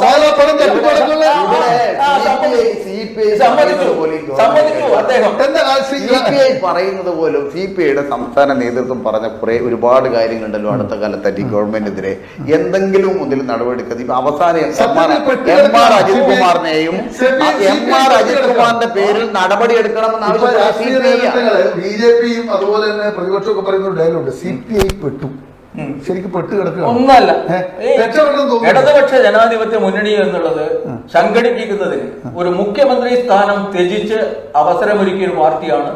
അദ്ദേഹം പറയുന്നത് പോലും CPIയുടെ സംസ്ഥാന നേതൃത്വം പറഞ്ഞ ഒരുപാട് കാര്യങ്ങളുണ്ടല്ലോ അടുത്ത കാലത്തായിട്ട് ഈ ഗവൺമെന്റിനെതിരെ എന്തെങ്കിലും ഒന്നിൽ നടപടിയെടുക്കുന്നത്. ഇപ്പൊ അവസാനം MR അജിത് കുമാറിനെയും അജിത് കുമാറിന്റെ പേരിൽ നടപടി എടുക്കണമെന്ന് BJPയും അതുപോലെ തന്നെ പ്രതിപക്ഷമൊക്കെ പറയുന്ന ഒരു ഡയലോഗ്, CPI പെട്ടു, ശരിക്കും പെട്ട് കിടക്കുക. ഒന്നല്ല, ഇടതുപക്ഷ ജനാധിപത്യ മുന്നണി എന്നുള്ളത് സംഘടിപ്പിക്കുന്നതിന് ഒരു മുഖ്യമന്ത്രി സ്ഥാനം ത്യജിച്ച് അവസരമൊരുക്കിയ ഒരു പാർട്ടിയാണ്.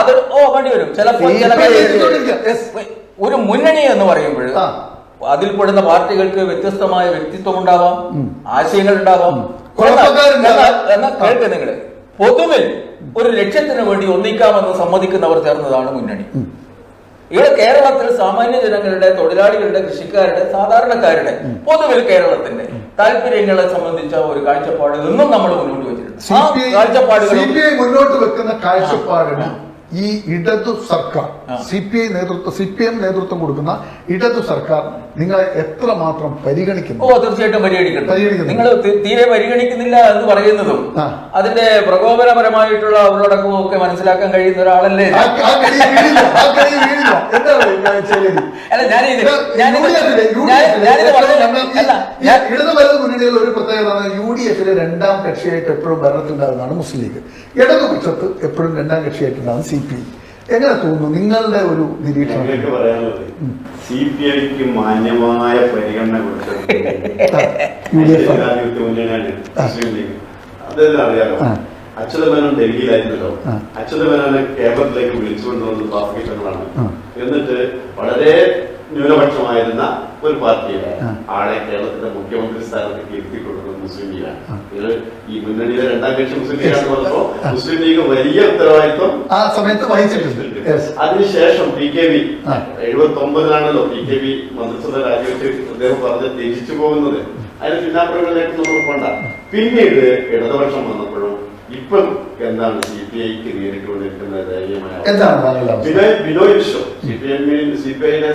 അത് വേണ്ടിവരും ചിലപ്പോൾ ഒരു മുന്നണി എന്ന് പറയുമ്പോൾ അതിൽപ്പെടുന്ന പാർട്ടികൾക്ക് വ്യത്യസ്തമായ വ്യക്തിത്വം ഉണ്ടാവാം, ആശയങ്ങൾ ഉണ്ടാവാം. എന്നാൽ കേൾക്കുക, നിങ്ങള് പൊതുവിൽ ഒരു ലക്ഷ്യത്തിന് വേണ്ടി ഒന്നിക്കാമെന്ന് സമ്മതിക്കുന്നവർ ചേർന്നതാണ് മുന്നണി. ഇവിടെ കേരളത്തിൽ സാമാന്യ ജനങ്ങളുടെ, തൊഴിലാളികളുടെ, കൃഷിക്കാരുടെ, സാധാരണക്കാരുടെ, പൊതുവിൽ കേരളത്തിന്റെ താല്പര്യങ്ങളെ സംബന്ധിച്ച ഒരു കാഴ്ചപ്പാട് എന്നും നമ്മൾ മുന്നോട്ട് വെച്ചിട്ടുണ്ട്. മുന്നോട്ട് വെക്കുന്ന കാഴ്ചപ്പാടിന് ഈ ഇടതു സർക്കാർ CPM നേതൃത്വം കൊടുക്കുന്ന ഇടതു സർക്കാർ നിങ്ങളെ എത്രമാത്രം പരിഗണിക്കുന്നു? തീർച്ചയായിട്ടും പരിഗണിക്കുന്നു. നിങ്ങൾ തീരെ പരിഗണിക്കുന്നില്ല എന്ന് പറയുന്നതും അതിന്റെ പ്രകോപനപരമായിട്ടുള്ള ഉള്ളടക്കവും ഒക്കെ മനസ്സിലാക്കാൻ കഴിയുന്ന ഒരാളല്ലേ? ഇടതു വലത് മുന്നണികളിൽ ഒരു പ്രത്യേകത UDF രണ്ടാം കക്ഷിയായിട്ട് എപ്പോഴും ഭരണത്തിലുണ്ടാകുന്നതാണ് മുസ്ലിം ലീഗ്. ഇടതുപക്ഷത്ത് എപ്പോഴും രണ്ടാം കക്ഷിയായിട്ടുണ്ടാകും CPI. എങ്ങനെ തോന്നുന്നു നിങ്ങളുടെ ഒരു നിരീക്ഷണം? പറയാനുള്ളത് CPIക്ക് മാന്യമായ പരിഗണന അതെല്ലാം അറിയാലോ. അച്യുതമേനോൻ ഡൽഹിയിലായിരുന്നല്ലോ. അച്യുതമേനോനെ കേരളത്തിലേക്ക് വിളിച്ചുകൊണ്ടുവന്നത് പാർട്ടികളാണ്. എന്നിട്ട് വളരെ ന്യൂനപക്ഷമായിരുന്ന ഒരു പാർട്ടിയിലെ ആളെ കേരളത്തിന്റെ മുഖ്യമന്ത്രി സ്ഥാനത്തേക്ക് ഇരുത്തിക്കൊടുക്കുന്നത് മുസ്ലിം ലീഗാണ്. നിങ്ങൾ ഈ മുന്നണിയിലെ രണ്ടാം കക്ഷി മുസ്ലിം ലീഗാണെന്ന് പറഞ്ഞപ്പോ മുസ്ലിം ലീഗ് വലിയ ഉത്തരവാദിത്വം ആ സമയത്ത് വഹിച്ചിട്ടുണ്ട്. അതിനുശേഷം PKB 79-ലാണല്ലോ PKB മന്ത്രിസഭ രാജിവെച്ച് അദ്ദേഹം പറഞ്ഞ് തിരിച്ചു പോകുന്നത്. അതിന് പിന്നാമ്പുറങ്ങളിലേക്ക് നമ്മൾ പോണ്ട. പിന്നീട് ഇടതുപക്ഷം വന്നപ്പോഴും ഇപ്പം എന്താണ് CPIക്ക് നേരിട്ടുകൊണ്ടിരിക്കുന്ന ധൈര്യമായ ബിനോയ് വിശ്വം CPIയുടെ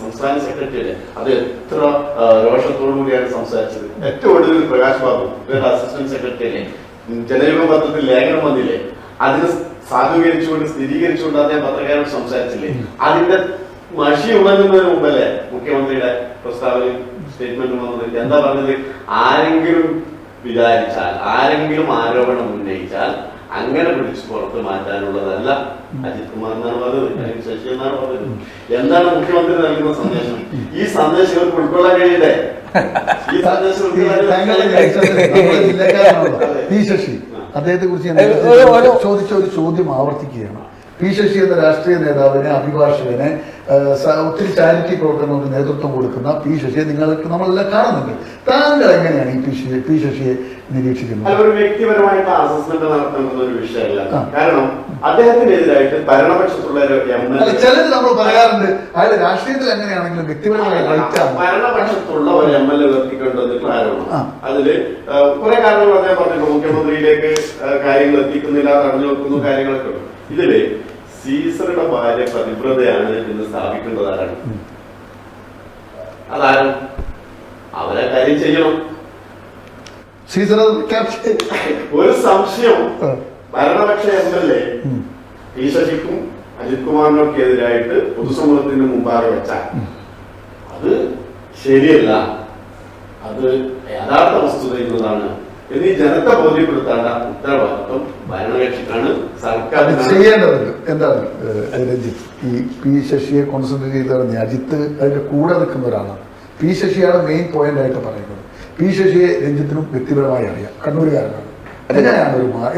സംസ്ഥാന സെക്രട്ടറി അത് എത്ര രോഷത്തോടു കൂടിയാണ് സംസാരിച്ചത്. ഏറ്റവും ഒടുവിൽ പ്രകാശ് ബാബു ഇവരുടെ അസിസ്റ്റന്റ് സെക്രട്ടറി ജനയുഗം പത്രത്തിൽ ലേഖനം വന്നില്ലേ, അതിന് സാധൂകരിച്ചുകൊണ്ട് സ്ഥിരീകരിച്ചുകൊണ്ട് അദ്ദേഹം പത്രക്കാരോട് സംസാരിച്ചില്ലേ. അതിന്റെ മഷി ഉണങ്ങുന്നതിന് മുമ്പല്ലേ മുഖ്യമന്ത്രിയുടെ പ്രസ്താവനയും സ്റ്റേറ്റ്മെന്റും വന്നത്. എന്താ പറഞ്ഞത്? ആരെങ്കിലും വിചാരിച്ചാൽ, ആരെങ്കിലും ആരോപണം ഉന്നയിച്ചാൽ അങ്ങനെ പിടിച്ച് പുറത്ത് മാറ്റാനുള്ളതല്ല അജിത് കുമാർ എന്നാണ് പറഞ്ഞത്, ശശി എന്നാണ് പറഞ്ഞത്. എന്താണ് മുഖ്യമന്ത്രി നൽകുന്ന സന്ദേശം? ഈ സന്ദേശം ഇവർക്ക് ഉൾക്കൊള്ളാൻ കഴിയട്ടെ. ഈ സന്ദേശം ശശി അദ്ദേഹത്തെ കുറിച്ച് ചോദിച്ച ഒരു ചോദ്യം ആവർത്തിക്കുകയാണ്. ശശി എന്ന രാഷ്ട്രീയ നേതാവിനെ, അഭിഭാഷകനെ, ഒത്തിരി ചാരിറ്റി പ്രവർത്തനങ്ങൾക്ക് നേതൃത്വം കൊടുക്കുന്ന ശശിയെ നിങ്ങൾക്ക് നമ്മളെല്ലാം കാണുന്നുണ്ട്. താങ്കൾ എങ്ങനെയാണ് ഈ ശശിയെ നിരീക്ഷിക്കുന്നത്? ഒരു വ്യക്തിപരമായിട്ട് അസസ്മെന്റ് നടത്തേണ്ടുന്ന ഒരു വിഷയമല്ല. കാരണം അദ്ദേഹത്തിനെതിരായിട്ട് ഭരണപക്ഷത്തുള്ള ചിലര് നമ്മൾ പറയാറുണ്ട് അയാൾ രാഷ്ട്രീയത്തിൽ എങ്ങനെയാണെങ്കിലും വ്യക്തിപരമായി ഭരണപക്ഷത്തുള്ള ഒരു MLA ഉയർത്തിക്കൊണ്ടുവന്നിട്ടുള്ള ആരോപണം. അതില് കുറെ കാര്യങ്ങൾ അദ്ദേഹം പറഞ്ഞു. മുഖ്യമന്ത്രിയിലേക്ക് കാര്യങ്ങൾ എത്തിക്കുന്നില്ല, തടഞ്ഞു വെക്കുന്നു, കാര്യങ്ങളൊക്കെ ഉണ്ട്. ഇതില് സീസറുടെ ഭാര്യ പതിവ്രതയാണ് എന്ന് സ്ഥാപിക്കേണ്ടതാരാണ്? അതാരും അവരെ കാര്യം ചെയ്യണം. ഒരു സംശയം ഭരണപക്ഷ MLA ശശിക്കും അജിത് കുമാറിനൊക്കെ എതിരായിട്ട് പൊതുസമൂഹത്തിന് മുമ്പാകെ വെച്ചാൽ അത് ശരിയല്ല, അത് യഥാർത്ഥ വസ്തുത എന്നതാണ് എന്നീ ജനത്തെ ബോധ്യപ്പെടുത്തേണ്ട ഉത്തരവാദിത്വം ഭരണകക്ഷിക്കാണ്, സർക്കാർ ചെയ്യേണ്ടതുണ്ട്. എന്താണ് രഞ്ജിത്ത്, ഈ ശശിയെ കോൺസെൻട്രേറ്റ് ചെയ്ത് അജിത്ത് അതിന്റെ കൂടെ നിൽക്കുന്ന ഒരാളാണ്. ശശിയാണ് മെയിൻ പോയിന്റ് ആയിട്ട് പറയുന്നത്. ശശിയെ രഞ്ജിത്തിനും വ്യക്തിപരമായി അറിയാം, കണ്ണൂരുകാരനാണ്.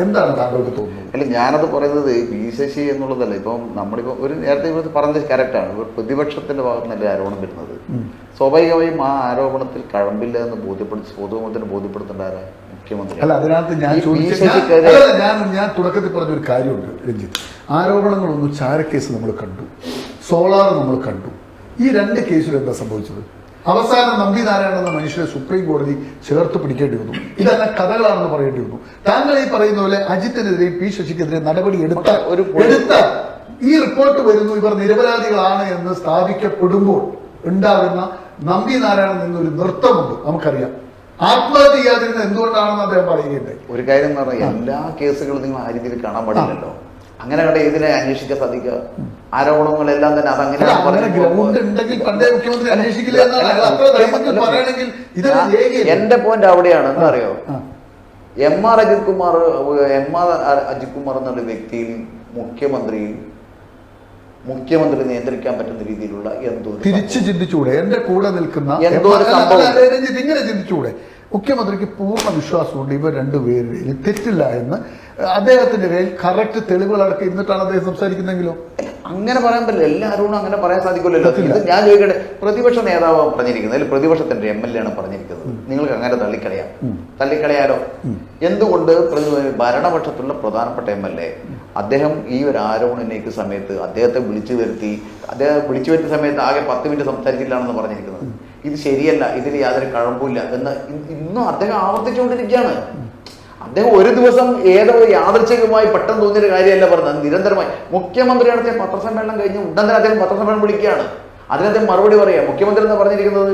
എന്താണ് താങ്കൾക്ക് തോന്നുന്നത്? അല്ല, ഞാനത് പറയുന്നത് ശശി എന്നുള്ളതല്ല. ഇപ്പം നമ്മളിപ്പോ ഒരു നേരത്തെ പറഞ്ഞത് കറക്റ്റാണ്. പ്രതിപക്ഷത്തിന്റെ ഭാഗത്ത് നല്ല ആരോപണം വരുന്നത് സ്വാഭാവികമായും ആ ആരോപണത്തിൽ കഴമ്പില്ല എന്ന് പൊതുസമൂഹത്തിന് ബോധ്യപ്പെടുത്തേണ്ട ആരാ? മുഖ്യമന്ത്രി. അല്ല, അതിനകത്ത് ഞാൻ തുടക്കത്തിൽ പറഞ്ഞൊരു കാര്യമുണ്ട് രഞ്ജിത്ത്. ആരോപണങ്ങളൊന്നും ചാരക്കേസ് നമ്മൾ കണ്ടു, സോളാർ നമ്മൾ കണ്ടു. ഈ രണ്ട് കേസിൽ എന്താ സംഭവിച്ചത്? അവസാനം നമ്പി നാരായണൻ എന്ന മനുഷ്യരെ സുപ്രീം കോടതി ചേർത്ത് പിടിക്കേണ്ടി വന്നു. ഇതെല്ലാം കഥകളാണെന്ന് പറയേണ്ടി വന്നു. താങ്കൾ ഈ പറയുന്ന പോലെ അജിത്തിനെതിരെയും ശശിക്കെതിരെ നടപടി എടുത്ത ഈ റിപ്പോർട്ട് വരുന്നു, ഇവർ നിരപരാധികളാണ് എന്ന് സ്ഥാപിക്കപ്പെടുമ്പോൾ ഉണ്ടാകുന്ന നമ്പി നാരായണൻ എന്നൊരു നൃത്തമുണ്ട്, നമുക്കറിയാം. ആത്മഹത്യ ചെയ്യാതിരുന്നത് എന്തുകൊണ്ടാണെന്ന് അദ്ദേഹം പറയുകയുണ്ടായി. ഒരു കാര്യം എന്ന് പറഞ്ഞാൽ എല്ലാ കേസുകളും നിങ്ങൾ ആ രീതിയിൽ കാണാൻ പാടില്ലല്ലോ. അങ്ങനെ കണ്ട ഇതിനെ അന്വേഷിക്കാൻ സാധിക്കുക? ആരോപണങ്ങളെല്ലാം തന്നെ അതങ്ങനെ ഗ്രൗണ്ട് ഉണ്ടെങ്കിൽ പണ്ടേ മുഖ്യമന്ത്രി അന്വേഷിക്കില്ല എന്നാണ് എന്റെ പോയിന്റ്. അവിടെയാണ് എന്താ അറിയോ, അജിത് കുമാർ എന്നുള്ള വ്യക്തിയിൽ മുഖ്യമന്ത്രി നിയന്ത്രിക്കാൻ പറ്റുന്ന രീതിയിലുള്ള എന്തോ തിരിച്ചു ചിന്തിച്ചൂടെ? എന്റെ കൂടെ നിൽക്കുന്ന ഇങ്ങനെ ചിന്തിച്ചൂടെ? മുഖ്യമന്ത്രിക്ക് പൂർണ്ണ വിശ്വാസമുണ്ട് ഇവർ രണ്ടുപേരുടെയും തെറ്റില്ല എന്ന്. അദ്ദേഹത്തിന്റെ കയ്യിൽ കറക്റ്റ് തെളിവുകളടക്കം ഇരുന്നിട്ടാണ് അദ്ദേഹം സംസാരിക്കുന്നെങ്കിലോ? അങ്ങനെ പറയാൻ പറ്റില്ല. എല്ലാവരോടും അങ്ങനെ പറയാൻ സാധിക്കില്ലല്ലോ. ഞാൻ ചോദിക്കട്ടെ, പ്രതിപക്ഷ നേതാവ് പറഞ്ഞിരിക്കുന്നത്, അല്ലെങ്കിൽ പ്രതിപക്ഷത്തിന്റെ MLA ആണ് പറഞ്ഞിരിക്കുന്നത്, നിങ്ങൾക്ക് അങ്ങനെ തള്ളിക്കളയാലോ? എന്തുകൊണ്ട് ഭരണപക്ഷത്തുള്ള പ്രധാനപ്പെട്ട MLA അദ്ദേഹം ഈ ഒരു ആരോപണം ഉന്നയിക്കുന്ന സമയത്ത് അദ്ദേഹത്തെ വിളിച്ചു വരുത്തിയ സമയത്ത് ആകെ 10 മിനിറ്റ് സംസാരിച്ചില്ലാണെന്ന് പറഞ്ഞിരിക്കുന്നത്? ഇത് ശരിയല്ല, ഇതിൽ യാതൊരു കഴമ്പില്ല എന്ന് ഇന്നും അദ്ദേഹം ആവർത്തിച്ചുകൊണ്ടിരിക്കുകയാണ്. അദ്ദേഹം ഒരു ദിവസം ഏതോ യാദൃച്ഛികമായി പെട്ടെന്ന് തോന്നിയൊരു കാര്യമല്ല പറഞ്ഞത്. നിരന്തരമായി മുഖ്യമന്ത്രി നടത്തിയ പത്രസമ്മേളനം കഴിഞ്ഞ് ഉടൻ തന്നെ അദ്ദേഹം പത്രസമ്മേളനം വിളിക്കുകയാണ്. അതിനദ്ദേഹം മറുപടി പറയാം. മുഖ്യമന്ത്രി എന്ന് പറഞ്ഞിരിക്കുന്നത്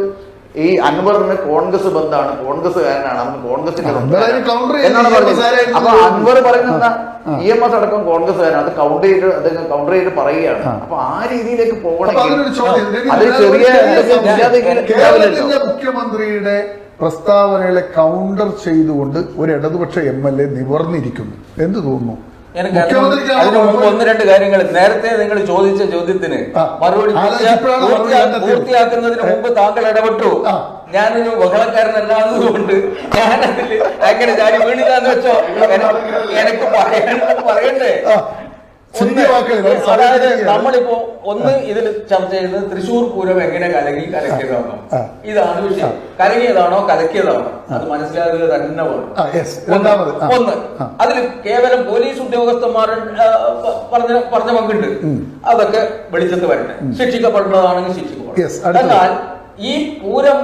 ഈ അൻവറിന് കോൺഗ്രസ് ബന്ധാണ്, കോൺഗ്രസ്സുകാരനാണ്, അവന് കോൺഗ്രസിന്റെ എന്നാണ് പറഞ്ഞത്. അപ്പൊ അൻവർ പറയുന്ന EMS അടക്കം കോൺഗ്രസ്സുകാരാണ്. അത് കൗണ്ടർ ചെയ്ത് പറയുകയാണ്. അപ്പൊ ആ രീതിയിലേക്ക് പോകണമെങ്കിൽ അത് ചെറിയ മുഖ്യമന്ത്രിയുടെ പ്രസ്താവനകളെ കൗണ്ടർ ചെയ്തുകൊണ്ട് ഒരു ഇടതുപക്ഷ MLA നിവർന്നിരിക്കുന്നു. എന്ത് തോന്നുന്നു? അതിന് മുമ്പ് ഒന്ന് രണ്ട് കാര്യങ്ങൾ നേരത്തെ നിങ്ങൾ ചോദിച്ച ചോദ്യത്തിന് മറുപടി പൂർത്തിയാക്കുന്നതിന് മുമ്പ് താങ്കൾ ഇടപെട്ടു. ഞാനൊരു ബഹളക്കാരനല്ലാത്തതുകൊണ്ട് ഞാനതിൽ അങ്ങനെ ചാരി വീണില്ലാന്ന് വെച്ചോ. എനിക്ക് പറയണ്ടേ? അതായത് നമ്മളിപ്പോ ഒന്ന് ഇതിൽ ചർച്ച ചെയ്യുന്നത് തൃശ്ശൂർ പൂരം എങ്ങനെ കലക്കിയതാണോ, ഇതാണ് വിഷയം. കലങ്ങിയതാണോ കലക്കിയതാണോ അത് മനസ്സിലാക്കുക തന്നെ വേണം. ഒന്ന് അതിൽ കേവലം പോലീസ് ഉദ്യോഗസ്ഥന്മാർ പറഞ്ഞ പങ്കുണ്ട്. അതൊക്കെ വെളിച്ചത്ത് വരട്ടെ. ശിക്ഷിക്കപ്പെടുന്നതാണെങ്കിൽ ശിക്ഷിക്കപ്പെടും. എന്നാൽ ഈ പൂരം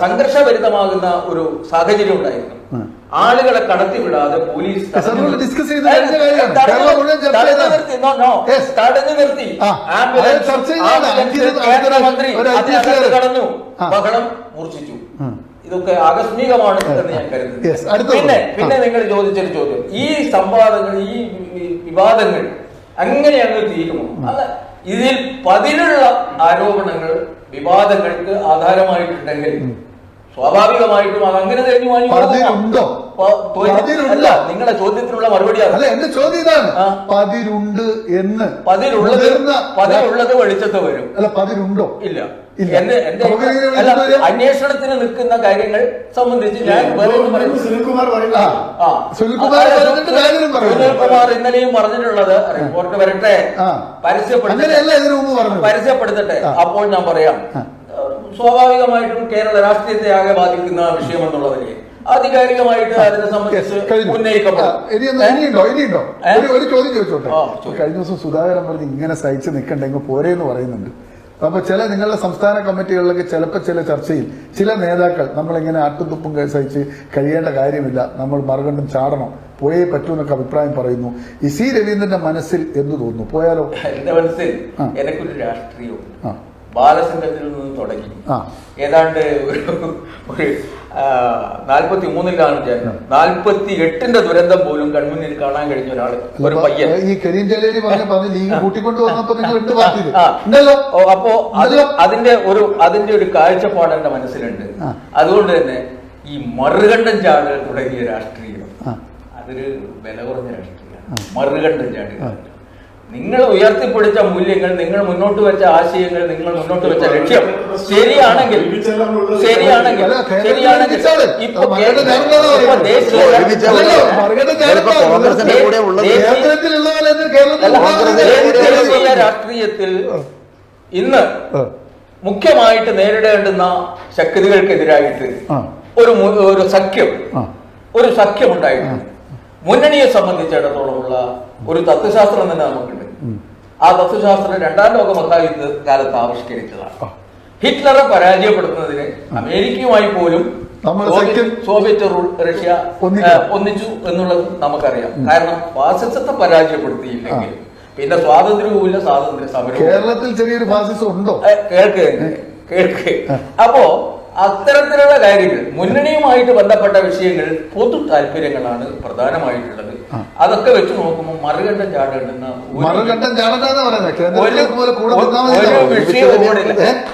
സംഘർഷഭരിതമാകുന്ന ഒരു സാഹചര്യം ഉണ്ടായിരുന്നു. ആളുകളെ കടത്തിവിടാതെ പോലീസ് തടഞ്ഞു നിർത്തി. കേന്ദ്രമന്ത്രി കടന്നു, ബഹളം മൂർച്ഛിച്ചു. ഇതൊക്കെ ആകസ്മികമാണ് എന്ന് ഞാൻ കരുതുന്നു. പിന്നെ നിങ്ങൾ ചോദിച്ചൊരു ചോദ്യം, ഈ സംവാദങ്ങൾ, ഈ വിവാദങ്ങൾ അങ്ങനെ അങ്ങ് തീരുമോ? അല്ല, ഇതിൽ പതിനുള്ള ആരോപണങ്ങൾ വിവാദങ്ങൾക്ക് ആധാരമായിട്ടുണ്ടെങ്കിൽ സ്വാഭാവികമായിട്ടും അതങ്ങനെ തെളിഞ്ഞു വാങ്ങിയിട്ടുണ്ടോ? നിങ്ങളുടെ ചോദ്യത്തിനുള്ള മറുപടി അല്ല. എന്റെ ചോദ്യം ഇതാണ്, പതിരുണ്ട് എന്ന്. പതിരുള്ളത് വെളിച്ചത്ത് വരും. അല്ല, പതിരുണ്ടോ? ഇല്ല. അന്വേഷണത്തിന് നിൽക്കുന്ന കാര്യങ്ങൾ സംബന്ധിച്ച് ഞാൻ സുനിൽകുമാർ ഇന്നലെയും പറഞ്ഞിട്ടുള്ളത് റിപ്പോർട്ട് വരട്ടെ, പരസ്യപ്പെടുത്തട്ടെ, അപ്പോൾ ഞാൻ പറയാം. സ്വാഭാവികമായിട്ടും കേരള രാഷ്ട്രീയത്തെ ആകെ ബാധിക്കുന്ന വിഷയമെന്നുള്ളതിനെ ആധികാരികമായിട്ട് അതിനെ സംബന്ധിച്ച് ഉന്നയിക്കപ്പെടും. ഒരു ചോദ്യം ചോദിച്ചോട്ടെ. കഴിഞ്ഞ ദിവസം സുധാകരൻ പറഞ്ഞ് ഇങ്ങനെ സഹിച്ച് നിൽക്കണ്ടെങ്കിൽ പോരേന്ന് പറയുന്നുണ്ട്. അപ്പൊ നിങ്ങളുടെ സംസ്ഥാന കമ്മിറ്റികളിലൊക്കെ ചിലപ്പോൾ ചില ചർച്ചയിൽ ചില നേതാക്കൾ നമ്മളിങ്ങനെ ആട്ടുതുപ്പും സഹിച്ച് കഴിയേണ്ട കാര്യമില്ല, നമ്മൾ മറുകണ്ടും ചാടണം, പോയേ പറ്റൂ എന്നൊക്കെ അഭിപ്രായം പറയുന്നു. ഈ സി രവീന്ദ്രന്റെ മനസ്സിൽ എന്ത് തോന്നുന്നു? പോയാലോ? എന്റെ മനസ്സിൽ എനിക്കൊരു രാഷ്ട്രീയവും ബാലസംഘത്തിൽ നിന്ന് തുടങ്ങി ഏതാണ്ട് ഒരു 43-ലാണ് ജനനം. 48-ന്റെ ദുരന്തം പോലും കൺമുന്നിൽ കാണാൻ കഴിഞ്ഞ ഒരാള്, ഒരു പയ്യൻ. ഈ കരീം ജലീൽ ലീഗ് കൂട്ടിക്കൊണ്ട് വന്നപ്പോ അപ്പോ അതിന്റെ ഒരു കാഴ്ചപ്പാട് എന്റെ മനസ്സിലുണ്ട്. അതുകൊണ്ട് തന്നെ ഈ മറുകണ്ഠം ചാടുകൾ തുടങ്ങിയ രാഷ്ട്രീയം അതൊരു വില കുറഞ്ഞ രാഷ്ട്രീയമാണ്. മറുകണ്ഠം ചാടുക, നിങ്ങൾ ഉയർത്തിപ്പിടിച്ച മൂല്യങ്ങൾ, നിങ്ങൾ മുന്നോട്ട് വെച്ച ആശയങ്ങൾ, നിങ്ങൾ മുന്നോട്ട് വെച്ച ലക്ഷ്യം ശരിയാണെങ്കിൽ ദേശീയ രാഷ്ട്രീയത്തിൽ ഇന്ന് മുഖ്യമായിട്ട് നേരിടേണ്ടുന്ന ശക്തികൾക്കെതിരായിട്ട് ഒരു സഖ്യമുണ്ടായിട്ടുണ്ട്. മുന്നണിയെ സംബന്ധിച്ചിടത്തോളമുള്ള ഒരു തത്വശാസ്ത്രം തന്നെ നമുക്കുണ്ട്. ആ തത്വശാസ്ത്രം 2ാം ലോക മഹായുദ്ധ കാലത്ത് ആവിഷ്കരിച്ചതാണ്. ഹിറ്റ്ലറെ പരാജയപ്പെടുത്തുന്നതിന് അമേരിക്കയുമായി പോലും സോവിയറ്റ് റഷ്യ ഒന്നിച്ചു എന്നുള്ളത് നമുക്കറിയാം. കാരണം ഫാസിസത്തെ പരാജയപ്പെടുത്തിയില്ലെങ്കിൽ പിന്നെ സ്വാതന്ത്ര്യവുമില്ല, സ്വാതന്ത്ര്യ സമരവും. കേരളത്തിൽ ചെറിയൊരു ഫാസിസം ഉണ്ടോ? കേൾക്ക്. അപ്പോ അത്തരത്തിലുള്ള കാര്യങ്ങൾ, മുന്നണിയുമായിട്ട് ബന്ധപ്പെട്ട വിഷയങ്ങൾ, പൊതു താല്പര്യങ്ങളാണ് പ്രധാനമായിട്ടുള്ളത്. അതൊക്കെ വെച്ച് നോക്കുമ്പോൾ മറുകണ്ഠം ചാടേണ്ടുന്ന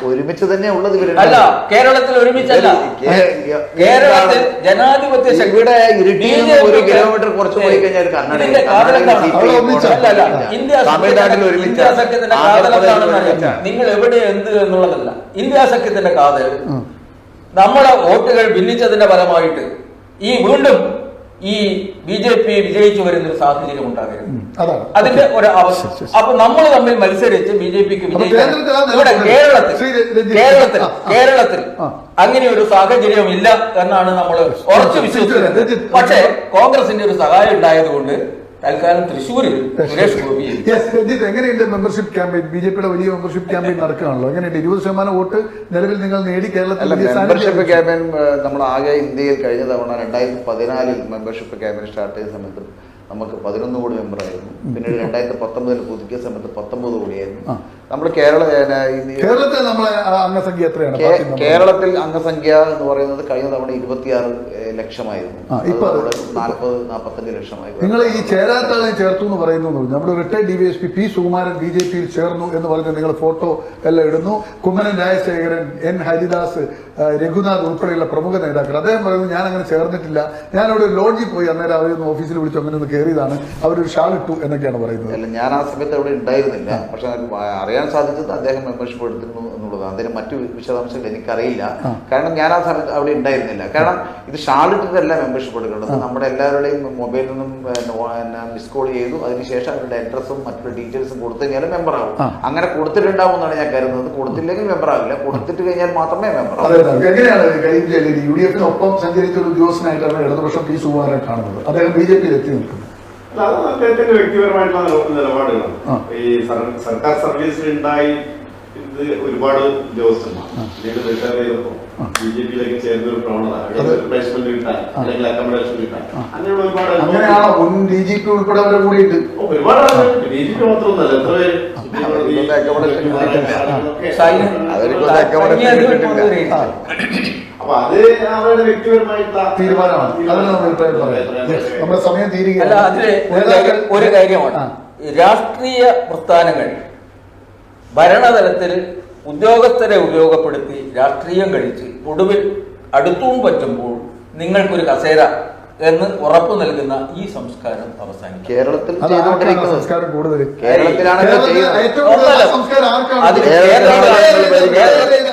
ഒരുമിച്ച് തന്നെ ഉള്ളത് അല്ല. കേരളത്തിൽ ഒരുമിച്ചല്ല. കേരളത്തിൽ ജനാധിപത്യ ശക്തിയുടെ ഒരു കിലോമീറ്റർ കുറച്ച് പോയി കഴിഞ്ഞാൽ ഇതിന്റെ കാതലെന്താണ്? ഇന്ത്യ സഖ്യത്തിന്റെ കാതലെന്താണെന്നല്ല, നിങ്ങൾ എവിടെ എന്ത് എന്നുള്ളതല്ല. ഇന്ത്യ സഖ്യത്തിന്റെ കാതൽ നമ്മളെ വോട്ടുകൾ ഭിന്നിച്ചതിന്റെ ഫലമായിട്ട് വീണ്ടും ഈ BJP വിജയിച്ചു വരുന്നൊരു സാഹചര്യം ഉണ്ടാകരുത്. അതിന്റെ ഒരു അവസ്ഥ. അപ്പൊ നമ്മൾ തമ്മിൽ മത്സരിച്ച് BJPക്ക് വിജയിക്കാൻ ഇവിടെ കേരളത്തിൽ അങ്ങനെ ഒരു സാഹചര്യം ഇല്ല എന്നാണ് നമ്മൾ ഉറച്ചു വിശ്വസിക്കുന്നത്. പക്ഷേ കോൺഗ്രസിന്റെ ഒരു സഹായം ഉണ്ടായതുകൊണ്ട് തൽക്കാലം തൃശ്ശൂരിൽ സുരേഷ് ഗോപി രഞ്ജിത്ത്, എങ്ങനെയുണ്ട് മെമ്പർഷിപ്പ് ക്യാമ്പയിൻ? ബിജെപിയുടെ വലിയ മെമ്പർഷിപ്പ് ക്യാമ്പയിൻ നടക്കുകയാണല്ലോ. എങ്ങനെയുണ്ട്? 20% വോട്ട് നിലവിൽ നിങ്ങൾ നേടി കേരളത്തിൽ മെമ്പർഷിപ്പ് ക്യാമ്പയിൻ നമ്മൾ ആകെ ഇന്ത്യയിൽ കഴിഞ്ഞ തവണ 2014 മെമ്പർഷിപ്പ് ക്യാമ്പയിൻ സ്റ്റാർട്ട് ചെയ്ത സമയത്ത് നമുക്ക് 11 കോടി മെമ്പറായിരുന്നു. പിന്നീട് 2019 പുതുക്കിയ സമയത്ത് 19 കോടിയായിരുന്നു. നമ്മൾ കേരളത്തിൽ നമ്മളെ അംഗസംഖ്യ എത്രയാണ്? കേരളത്തിൽ അംഗസംഖ്യ എന്ന് പറയുന്നത് കഴിഞ്ഞ തവണ 26 ലക്ഷമായിരുന്നു. ഇപ്പൊ 40-45 ലക്ഷമായിരുന്നു. നിങ്ങൾ ഈ ചേരാത്താളെ ചേർത്തു എന്ന് പറയുന്നു. നമ്മുടെ റിട്ടയർഡ് DYSP പി സുകുമാരൻ BJP-യിൽ ചേർന്നു എന്ന് പറഞ്ഞ് നിങ്ങൾ ഫോട്ടോ എല്ലാം ഇടുന്നു. കുമ്മനം രാജശേഖരൻ, N ഹരിദാസ്, രഘുനാഥ് ഉൾപ്പെടെയുള്ള പ്രമുഖ നേതാക്കൾ. അദ്ദേഹം പറയുന്നു ഞാൻ അങ്ങനെ ചേർന്നിട്ടില്ല, ഞാനവിടെ ഒരു ലോഡ്ജിൽ പോയി, അന്നേരം അവരൊന്ന് ഓഫീസിൽ വിളിച്ചു അങ്ങനെ ഒന്ന് കയറിയതാണ്, അവരൊരു ഷാൾ ഇട്ടു എന്നൊക്കെയാണ് പറയുന്നത്. അല്ല, ഞാൻ ആ സമയത്ത് അവിടെ ഉണ്ടായിരുന്നില്ല. പക്ഷെ അറിയാൻ സാധിച്ചത് അദ്ദേഹം മെമ്പർഷിപ്പ് എടുത്തിരുന്നു എന്നുള്ളതാണ്. അതിന് മറ്റു വിശദാംശങ്ങൾ എനിക്കറിയില്ല. കാരണം ഞാൻ ആ സമയത്ത് അവിടെ ഉണ്ടായിരുന്നില്ല. കാരണം ഇത് ഷാളിട്ടിട്ടല്ല മെമ്പർഷിപ്പ് എടുക്കേണ്ടത്. നമ്മുടെ എല്ലാവരുടെയും മൊബൈലിൽ നിന്നും മിസ് കോൾ ചെയ്തു, അതിനുശേഷം അവരുടെ അഡ്രസ്സും മറ്റു ഡീറ്റെയിൽസും കൊടുത്തു കഴിഞ്ഞാൽ മെമ്പർ ആകും. അങ്ങനെ കൊടുത്തിട്ടുണ്ടാവും എന്നാണ് ഞാൻ കരുതുന്നത്. കൊടുത്തില്ലെങ്കിൽ മെമ്പർ ആവില്ല, കൊടുത്തിട്ട് കഴിഞ്ഞാൽ മാത്രമേ മെമ്പർ ആവൂ. എങ്ങനെയാണ് UDF-നൊപ്പം സഞ്ചരിച്ച ഒരു ഉദ്യോഗസ്ഥനായിട്ടാണ് ഇടതുപക്ഷം പി സുകുമാരനെ കാണുന്നത്. അദ്ദേഹം BJP-യിൽ എത്തി നിൽക്കുന്നത്. അത് അദ്ദേഹത്തിന്റെ വ്യക്തിപരമായിട്ടുള്ള നിലപാടുകളാണ്. ഈ സർക്കാർ സർവീസിലുണ്ടായി ഇത് ഒരുപാട് ഉദ്യോഗസ്ഥന്മാർ പിന്നീട് റിട്ടയർ ചെയ്തപ്പോ BJP-യിലേക്ക് ചേർന്നൊരു പ്രവണത, പ്ലേസ്മെന്റ് കിട്ടാൻ അല്ലെങ്കിൽ അക്കോമഡേഷൻ കിട്ടാൻ, അങ്ങനെയുള്ള ഒരുപാട്. അങ്ങനെയാണോ മുൻ DGP ഉൾപ്പെടെ അവരെ കൂടിയിട്ട് ഒരുപാട് DGP മാത്രമൊന്നുമല്ല, എത്ര പേര് അപ്പൊ അത് അവരുടെ വ്യക്തിപരമായിട്ടുള്ള തീരുമാനമാണ്. നമ്മുടെ സമയം തീരുകയാണ്. അല്ല, അതില് ഒരു കാര്യമാണ്, രാഷ്ട്രീയ പ്രസ്ഥാനങ്ങൾ ഭരണതലത്തിൽ ഉദ്യോഗസ്ഥരെ ഉപയോഗപ്പെടുത്തി രാഷ്ട്രീയം കഴിച്ച് ഒടുവിൽ അടുത്തും പറ്റുമ്പോൾ നിങ്ങൾക്കൊരു കസേര എന്ന് ഉറപ്പു നൽകുന്ന ഈ സംസ്കാരം അവസാനിക്കും. കേരളത്തിൽ സംസ്കാരം കൂടുതൽ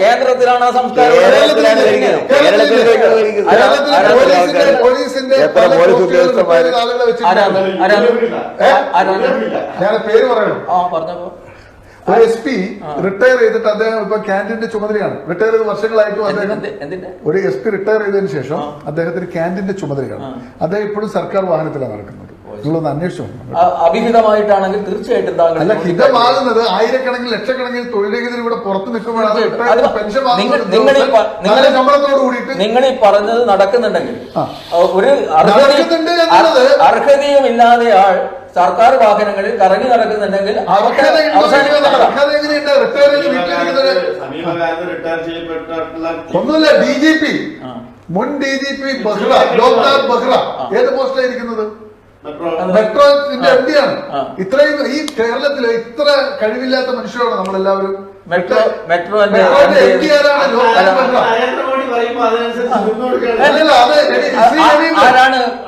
കേന്ദ്രത്തിലാണ് ആ സംസ്കാരം. ഞാൻ പേര് പറയണം. പറഞ്ഞപ്പോ ഒരു SP റിട്ടയർ ചെയ്തിട്ട് അദ്ദേഹം ഇപ്പൊ ക്യാന്റീന്റെ ചുമതലയാണ്. റിട്ടയർ ചെയ്ത് വർഷങ്ങളായിട്ടും അദ്ദേഹം ഒരു SP റിട്ടയർ ചെയ്തതിനു ശേഷം അദ്ദേഹത്തിന് ക്യാന്റീന്റെ ചുമതലയാണ്. അദ്ദേഹം ഇപ്പോഴും സർക്കാർ വാഹനത്തിലാണ് നടക്കുന്നത്. നിങ്ങളൊന്ന് അന്വേഷിച്ചു. അഭിഹിതമായിട്ടാണെങ്കിൽ തീർച്ചയായിട്ടും അല്ല, ഹിതമാകുന്നത് ആയിരക്കണക്കിന് ലക്ഷക്കണക്കിന് തൊഴിലേഖിതർ ഇവിടെ പുറത്ത് നിൽക്കുമ്പോഴാണ് പെൻഷൻ ശമ്പളത്തോട് കൂടിയിട്ട് നിങ്ങൾ ഈ പറഞ്ഞത് നടക്കുന്നുണ്ടെങ്കിൽ ഒരു അർഹതയും ഇല്ലാതെ ആൾ സർക്കാർ വാഹനങ്ങളിൽ കറങ്ങി നടക്കുന്നുണ്ടെങ്കിൽ ഒന്നുമില്ല. DGP മുൻ DGP ബഹ്റ, ലോക്നാഥ് ബെഹ്റ ഏത് പോസ്റ്റിലായിരിക്കുന്നത്? മെട്രോന്റെ MD ആണ്. ഇത്രയും ഈ കേരളത്തിലെ ഇത്ര കഴിവില്ലാത്ത മനുഷ്യരാണ് നമ്മളെല്ലാവരും. മെട്രോന്റെ MD ആരാണ്? ലോക്നാഥ് ബെഹ്റ.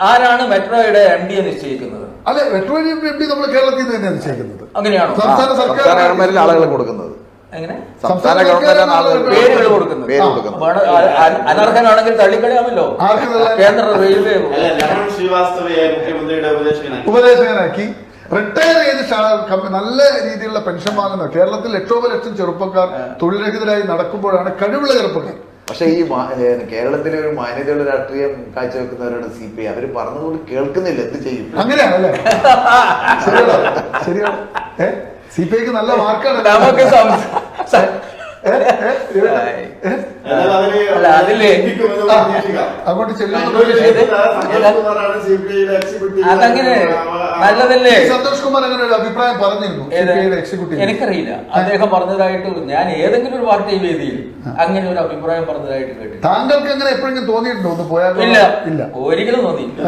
ആരാണ് മെട്രോയുടെ MD നിശ്ചയിക്കുന്നത്? അല്ലെ, മെട്രോയുടെ MD നമ്മൾ കേരളത്തിൽ നിന്ന് തന്നെയാണ് നിശ്ചയിക്കുന്നത്. അങ്ങനെയാണോ? സംസ്ഥാന സർക്കാർ ഗവൺമെന്റിൽ ആളുകൾ കൊടുക്കുന്നത്. എങ്ങനെ സംസ്ഥാന ഗവൺമെന്റാണ് ആളുകൾ പേരുകൾ കൊടുക്കുന്നത്. അനർഹനാണെങ്കിൽ തള്ളിക്കളയാമല്ലോ. കേന്ദ്ര റെയിൽവേ ഉപദേശകനാക്കി റിട്ടയർ ചെയ്ത് നല്ല രീതിയിലുള്ള പെൻഷൻ വാങ്ങുന്നത്. കേരളത്തിൽ ലക്ഷം ചെറുപ്പക്കാർ തൊഴിൽരഹിതരായി നടക്കുമ്പോഴാണ് കഴിവുള്ള ചെറുപ്പക്കാർ. പക്ഷെ ഈ കേരളത്തിലെ ഒരു മാന്യതയുള്ള രാഷ്ട്രീയം കാഴ്ചവെക്കുന്നവരുടെ CPI അവര് പറഞ്ഞതുകൊണ്ട് കേൾക്കുന്നില്ല. എന്ത് ചെയ്യും? അങ്ങനെയാണല്ലേ? ശരിയാണ്. CPIക്ക് നല്ല മാർക്കാണ്. അങ്ങോട്ട് അതങ്ങനെ നല്ലതല്ലേ? സന്തോഷ് കുമാർ അങ്ങനെ ഒരു അഭിപ്രായം പറഞ്ഞിരുന്നു എക്സിക്യൂട്ടീവ്. എനിക്കറിയില്ല, അദ്ദേഹം പറഞ്ഞതായിട്ട് ഞാൻ ഏതെങ്കിലും ഒരു പാർട്ടി വേദിയിൽ അങ്ങനെ ഒരു അഭിപ്രായം പറഞ്ഞതായിട്ട് കേട്ടില്ല. താങ്കൾക്ക് അങ്ങനെ എപ്പോഴെങ്കിലും തോന്നിയിട്ടുണ്ടോ? ഒന്ന് പോയാൽ ഇല്ല, ഇല്ല, ഒരിക്കലും തോന്നിയില്ല.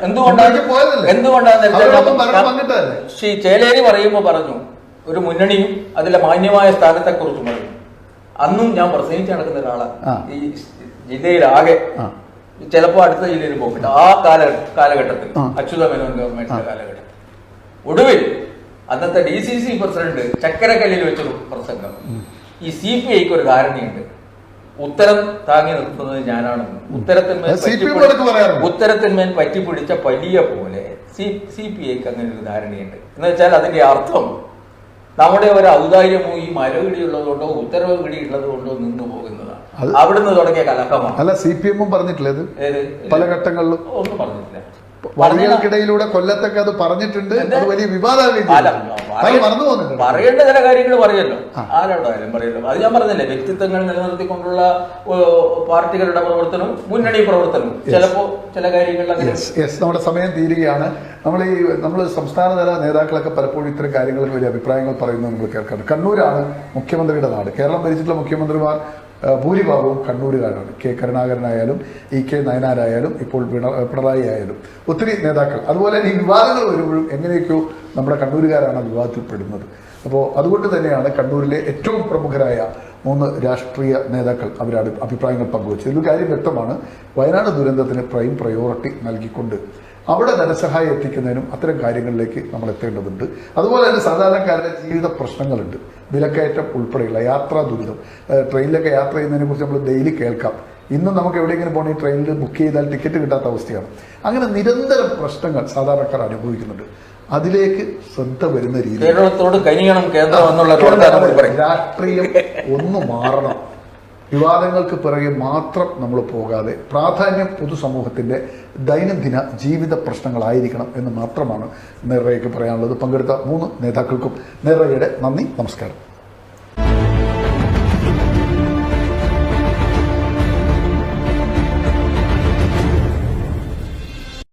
എന്തുകൊണ്ടാണ് ശ്രീ ചേലേരി പറയുമ്പോ പറഞ്ഞു, ഒരു മുന്നണിയും അതിലെ മാന്യമായ സ്ഥാനത്തെ കുറിച്ച് പറഞ്ഞു. അന്നും ഞാൻ പ്രസംഗിച്ച് നടക്കുന്ന ഒരാളാണ് ഈ ജില്ലയിലാകെ. ചിലപ്പോ അടുത്ത ജില്ലയിൽ പോകട്ടെ. ആ കാലഘട്ടത്തിൽ അച്യുത മേനോൻ ഗവൺമെന്റിന്റെ കാലഘട്ടത്തിൽ ഒടുവിൽ അന്നത്തെ DCC പ്രസിഡന്റ് ചക്കരക്കല്ലിൽ വെച്ചൊരു പ്രസംഗം, ഈ CPIക്ക് ഒരു ധാരണയുണ്ട്, ഉത്തരം താങ്ങി നിർത്തുന്നത് ഞാനാണെന്ന്. ഉത്തരത്തിന്മേൽ പറ്റിപ്പിടിച്ച പലിയ പോലെ CPIക്ക് അങ്ങനെ ഒരു ധാരണയുണ്ട്. എന്ന് വെച്ചാൽ അതിന്റെ അർത്ഥം നമ്മുടെ ഒരു ഔദാര്യമോ ഈ മരവിടി ഉള്ളതുകൊണ്ടോ ഉത്തരവ് പിടി ഉള്ളത് കൊണ്ടോ നിന്നു പോകുന്നതാണ്. അവിടുന്ന് തുടങ്ങിയ കലഹമാണ്. അല്ല, CPM പറഞ്ഞിട്ടില്ല ഇത് പല ഘട്ടങ്ങളിലും ഒന്നും പറഞ്ഞിട്ടില്ല. വഴികൾക്കിടയിലൂടെ കൊല്ലത്തൊക്കെ അത് പറഞ്ഞിട്ടുണ്ട്. അത് വലിയ വിവാദമാകുകയും മറന്നു പോകുന്നുണ്ട്. പറയേണ്ട ചില കാര്യങ്ങൾ പറയല്ലോ, ആരോടായാലും പറയല്ലോ. അത് ഞാൻ പറഞ്ഞില്ലേ, വ്യക്തിത്വങ്ങൾ നിലനിർത്തിക്കൊണ്ടുള്ള പാർട്ടികളുടെ പ്രവർത്തനവും മുന്നണി പ്രവർത്തനവും ചിലപ്പോ ചില കാര്യങ്ങളിൽ. നമ്മുടെ സമയം തീരുകയാണ്. നമ്മൾ സംസ്ഥാനതല നേതാക്കളൊക്കെ പലപ്പോഴും ഇത്തരം കാര്യങ്ങൾക്ക് വലിയ അഭിപ്രായങ്ങൾ പറയുന്നത് നമ്മൾ കേൾക്കാറുണ്ട്. കണ്ണൂരാണ് മുഖ്യമന്ത്രിയുടെ നാട്. കേരളം ഭരിച്ചിട്ടുള്ള മുഖ്യമന്ത്രിമാർ ഭൂരിഭാഗവും കണ്ണൂരുകാരാണ്. കെ കരുണാകരനായാലും ഇ.കെ. നയനാരായാലും ഇപ്പോൾ പിണറായി ആയാലും ഒത്തിരി നേതാക്കൾ. അതുപോലെ തന്നെ ഈ വിവാദങ്ങൾ വരുമ്പോഴും എങ്ങനെയൊക്കെയോ നമ്മുടെ കണ്ണൂരുകാരാണ് വിവാദത്തിൽപ്പെടുന്നത്. അപ്പോൾ അതുകൊണ്ട് തന്നെയാണ് കണ്ണൂരിലെ ഏറ്റവും പ്രമുഖരായ 3 രാഷ്ട്രീയ നേതാക്കൾ അവരുടെ അഭിപ്രായങ്ങൾ പങ്കുവച്ചത്. ഒരു കാര്യം വ്യക്തമാണ്, വയനാട് ദുരന്തത്തിന് പ്രൈം പ്രയോറിറ്റി നൽകിക്കൊണ്ട് അവിടെ ധനസഹായം എത്തിക്കുന്നതിനും അത്തരം കാര്യങ്ങളിലേക്ക് നമ്മൾ എത്തേണ്ടതുണ്ട്. അതുപോലെ തന്നെ സാധാരണക്കാരുടെ ജീവിത പ്രശ്നങ്ങളുണ്ട്, വിലക്കയറ്റം ഉൾപ്പെടെയുള്ള യാത്രാ ദുരിതം. ട്രെയിനിലൊക്കെ യാത്ര ചെയ്യുന്നതിനെ കുറിച്ച് നമ്മൾ ഡെയിലി കേൾക്കാം. ഇന്നും നമുക്ക് എവിടെയെങ്കിലും പോകണമെങ്കിൽ ട്രെയിനിൽ ബുക്ക് ചെയ്താൽ ടിക്കറ്റ് കിട്ടാത്ത അവസ്ഥയാണ്. അങ്ങനെ നിരന്തരം പ്രശ്നങ്ങൾ സാധാരണക്കാർ അനുഭവിക്കുന്നുണ്ട്. അതിലേക്ക് ശ്രദ്ധ വരുന്ന രീതിയിൽ കേരളത്തോട് കനിയണം കേന്ദ്രം എന്നുള്ള രാഷ്ട്രീയം ഒന്ന് മാറണം. വിവാദങ്ങൾക്ക് പിറകെ മാത്രം നമ്മൾ പോകാതെ പ്രാധാന്യം പൊതുസമൂഹത്തിന്റെ ദൈനംദിന ജീവിത പ്രശ്നങ്ങളായിരിക്കണം എന്ന് മാത്രമാണ് നേർറയ്ക്ക് പറയാനുള്ളത്. പങ്കെടുത്ത 3 നേതാക്കൾക്കും നേർറയുടെ നന്ദി, നമസ്കാരം.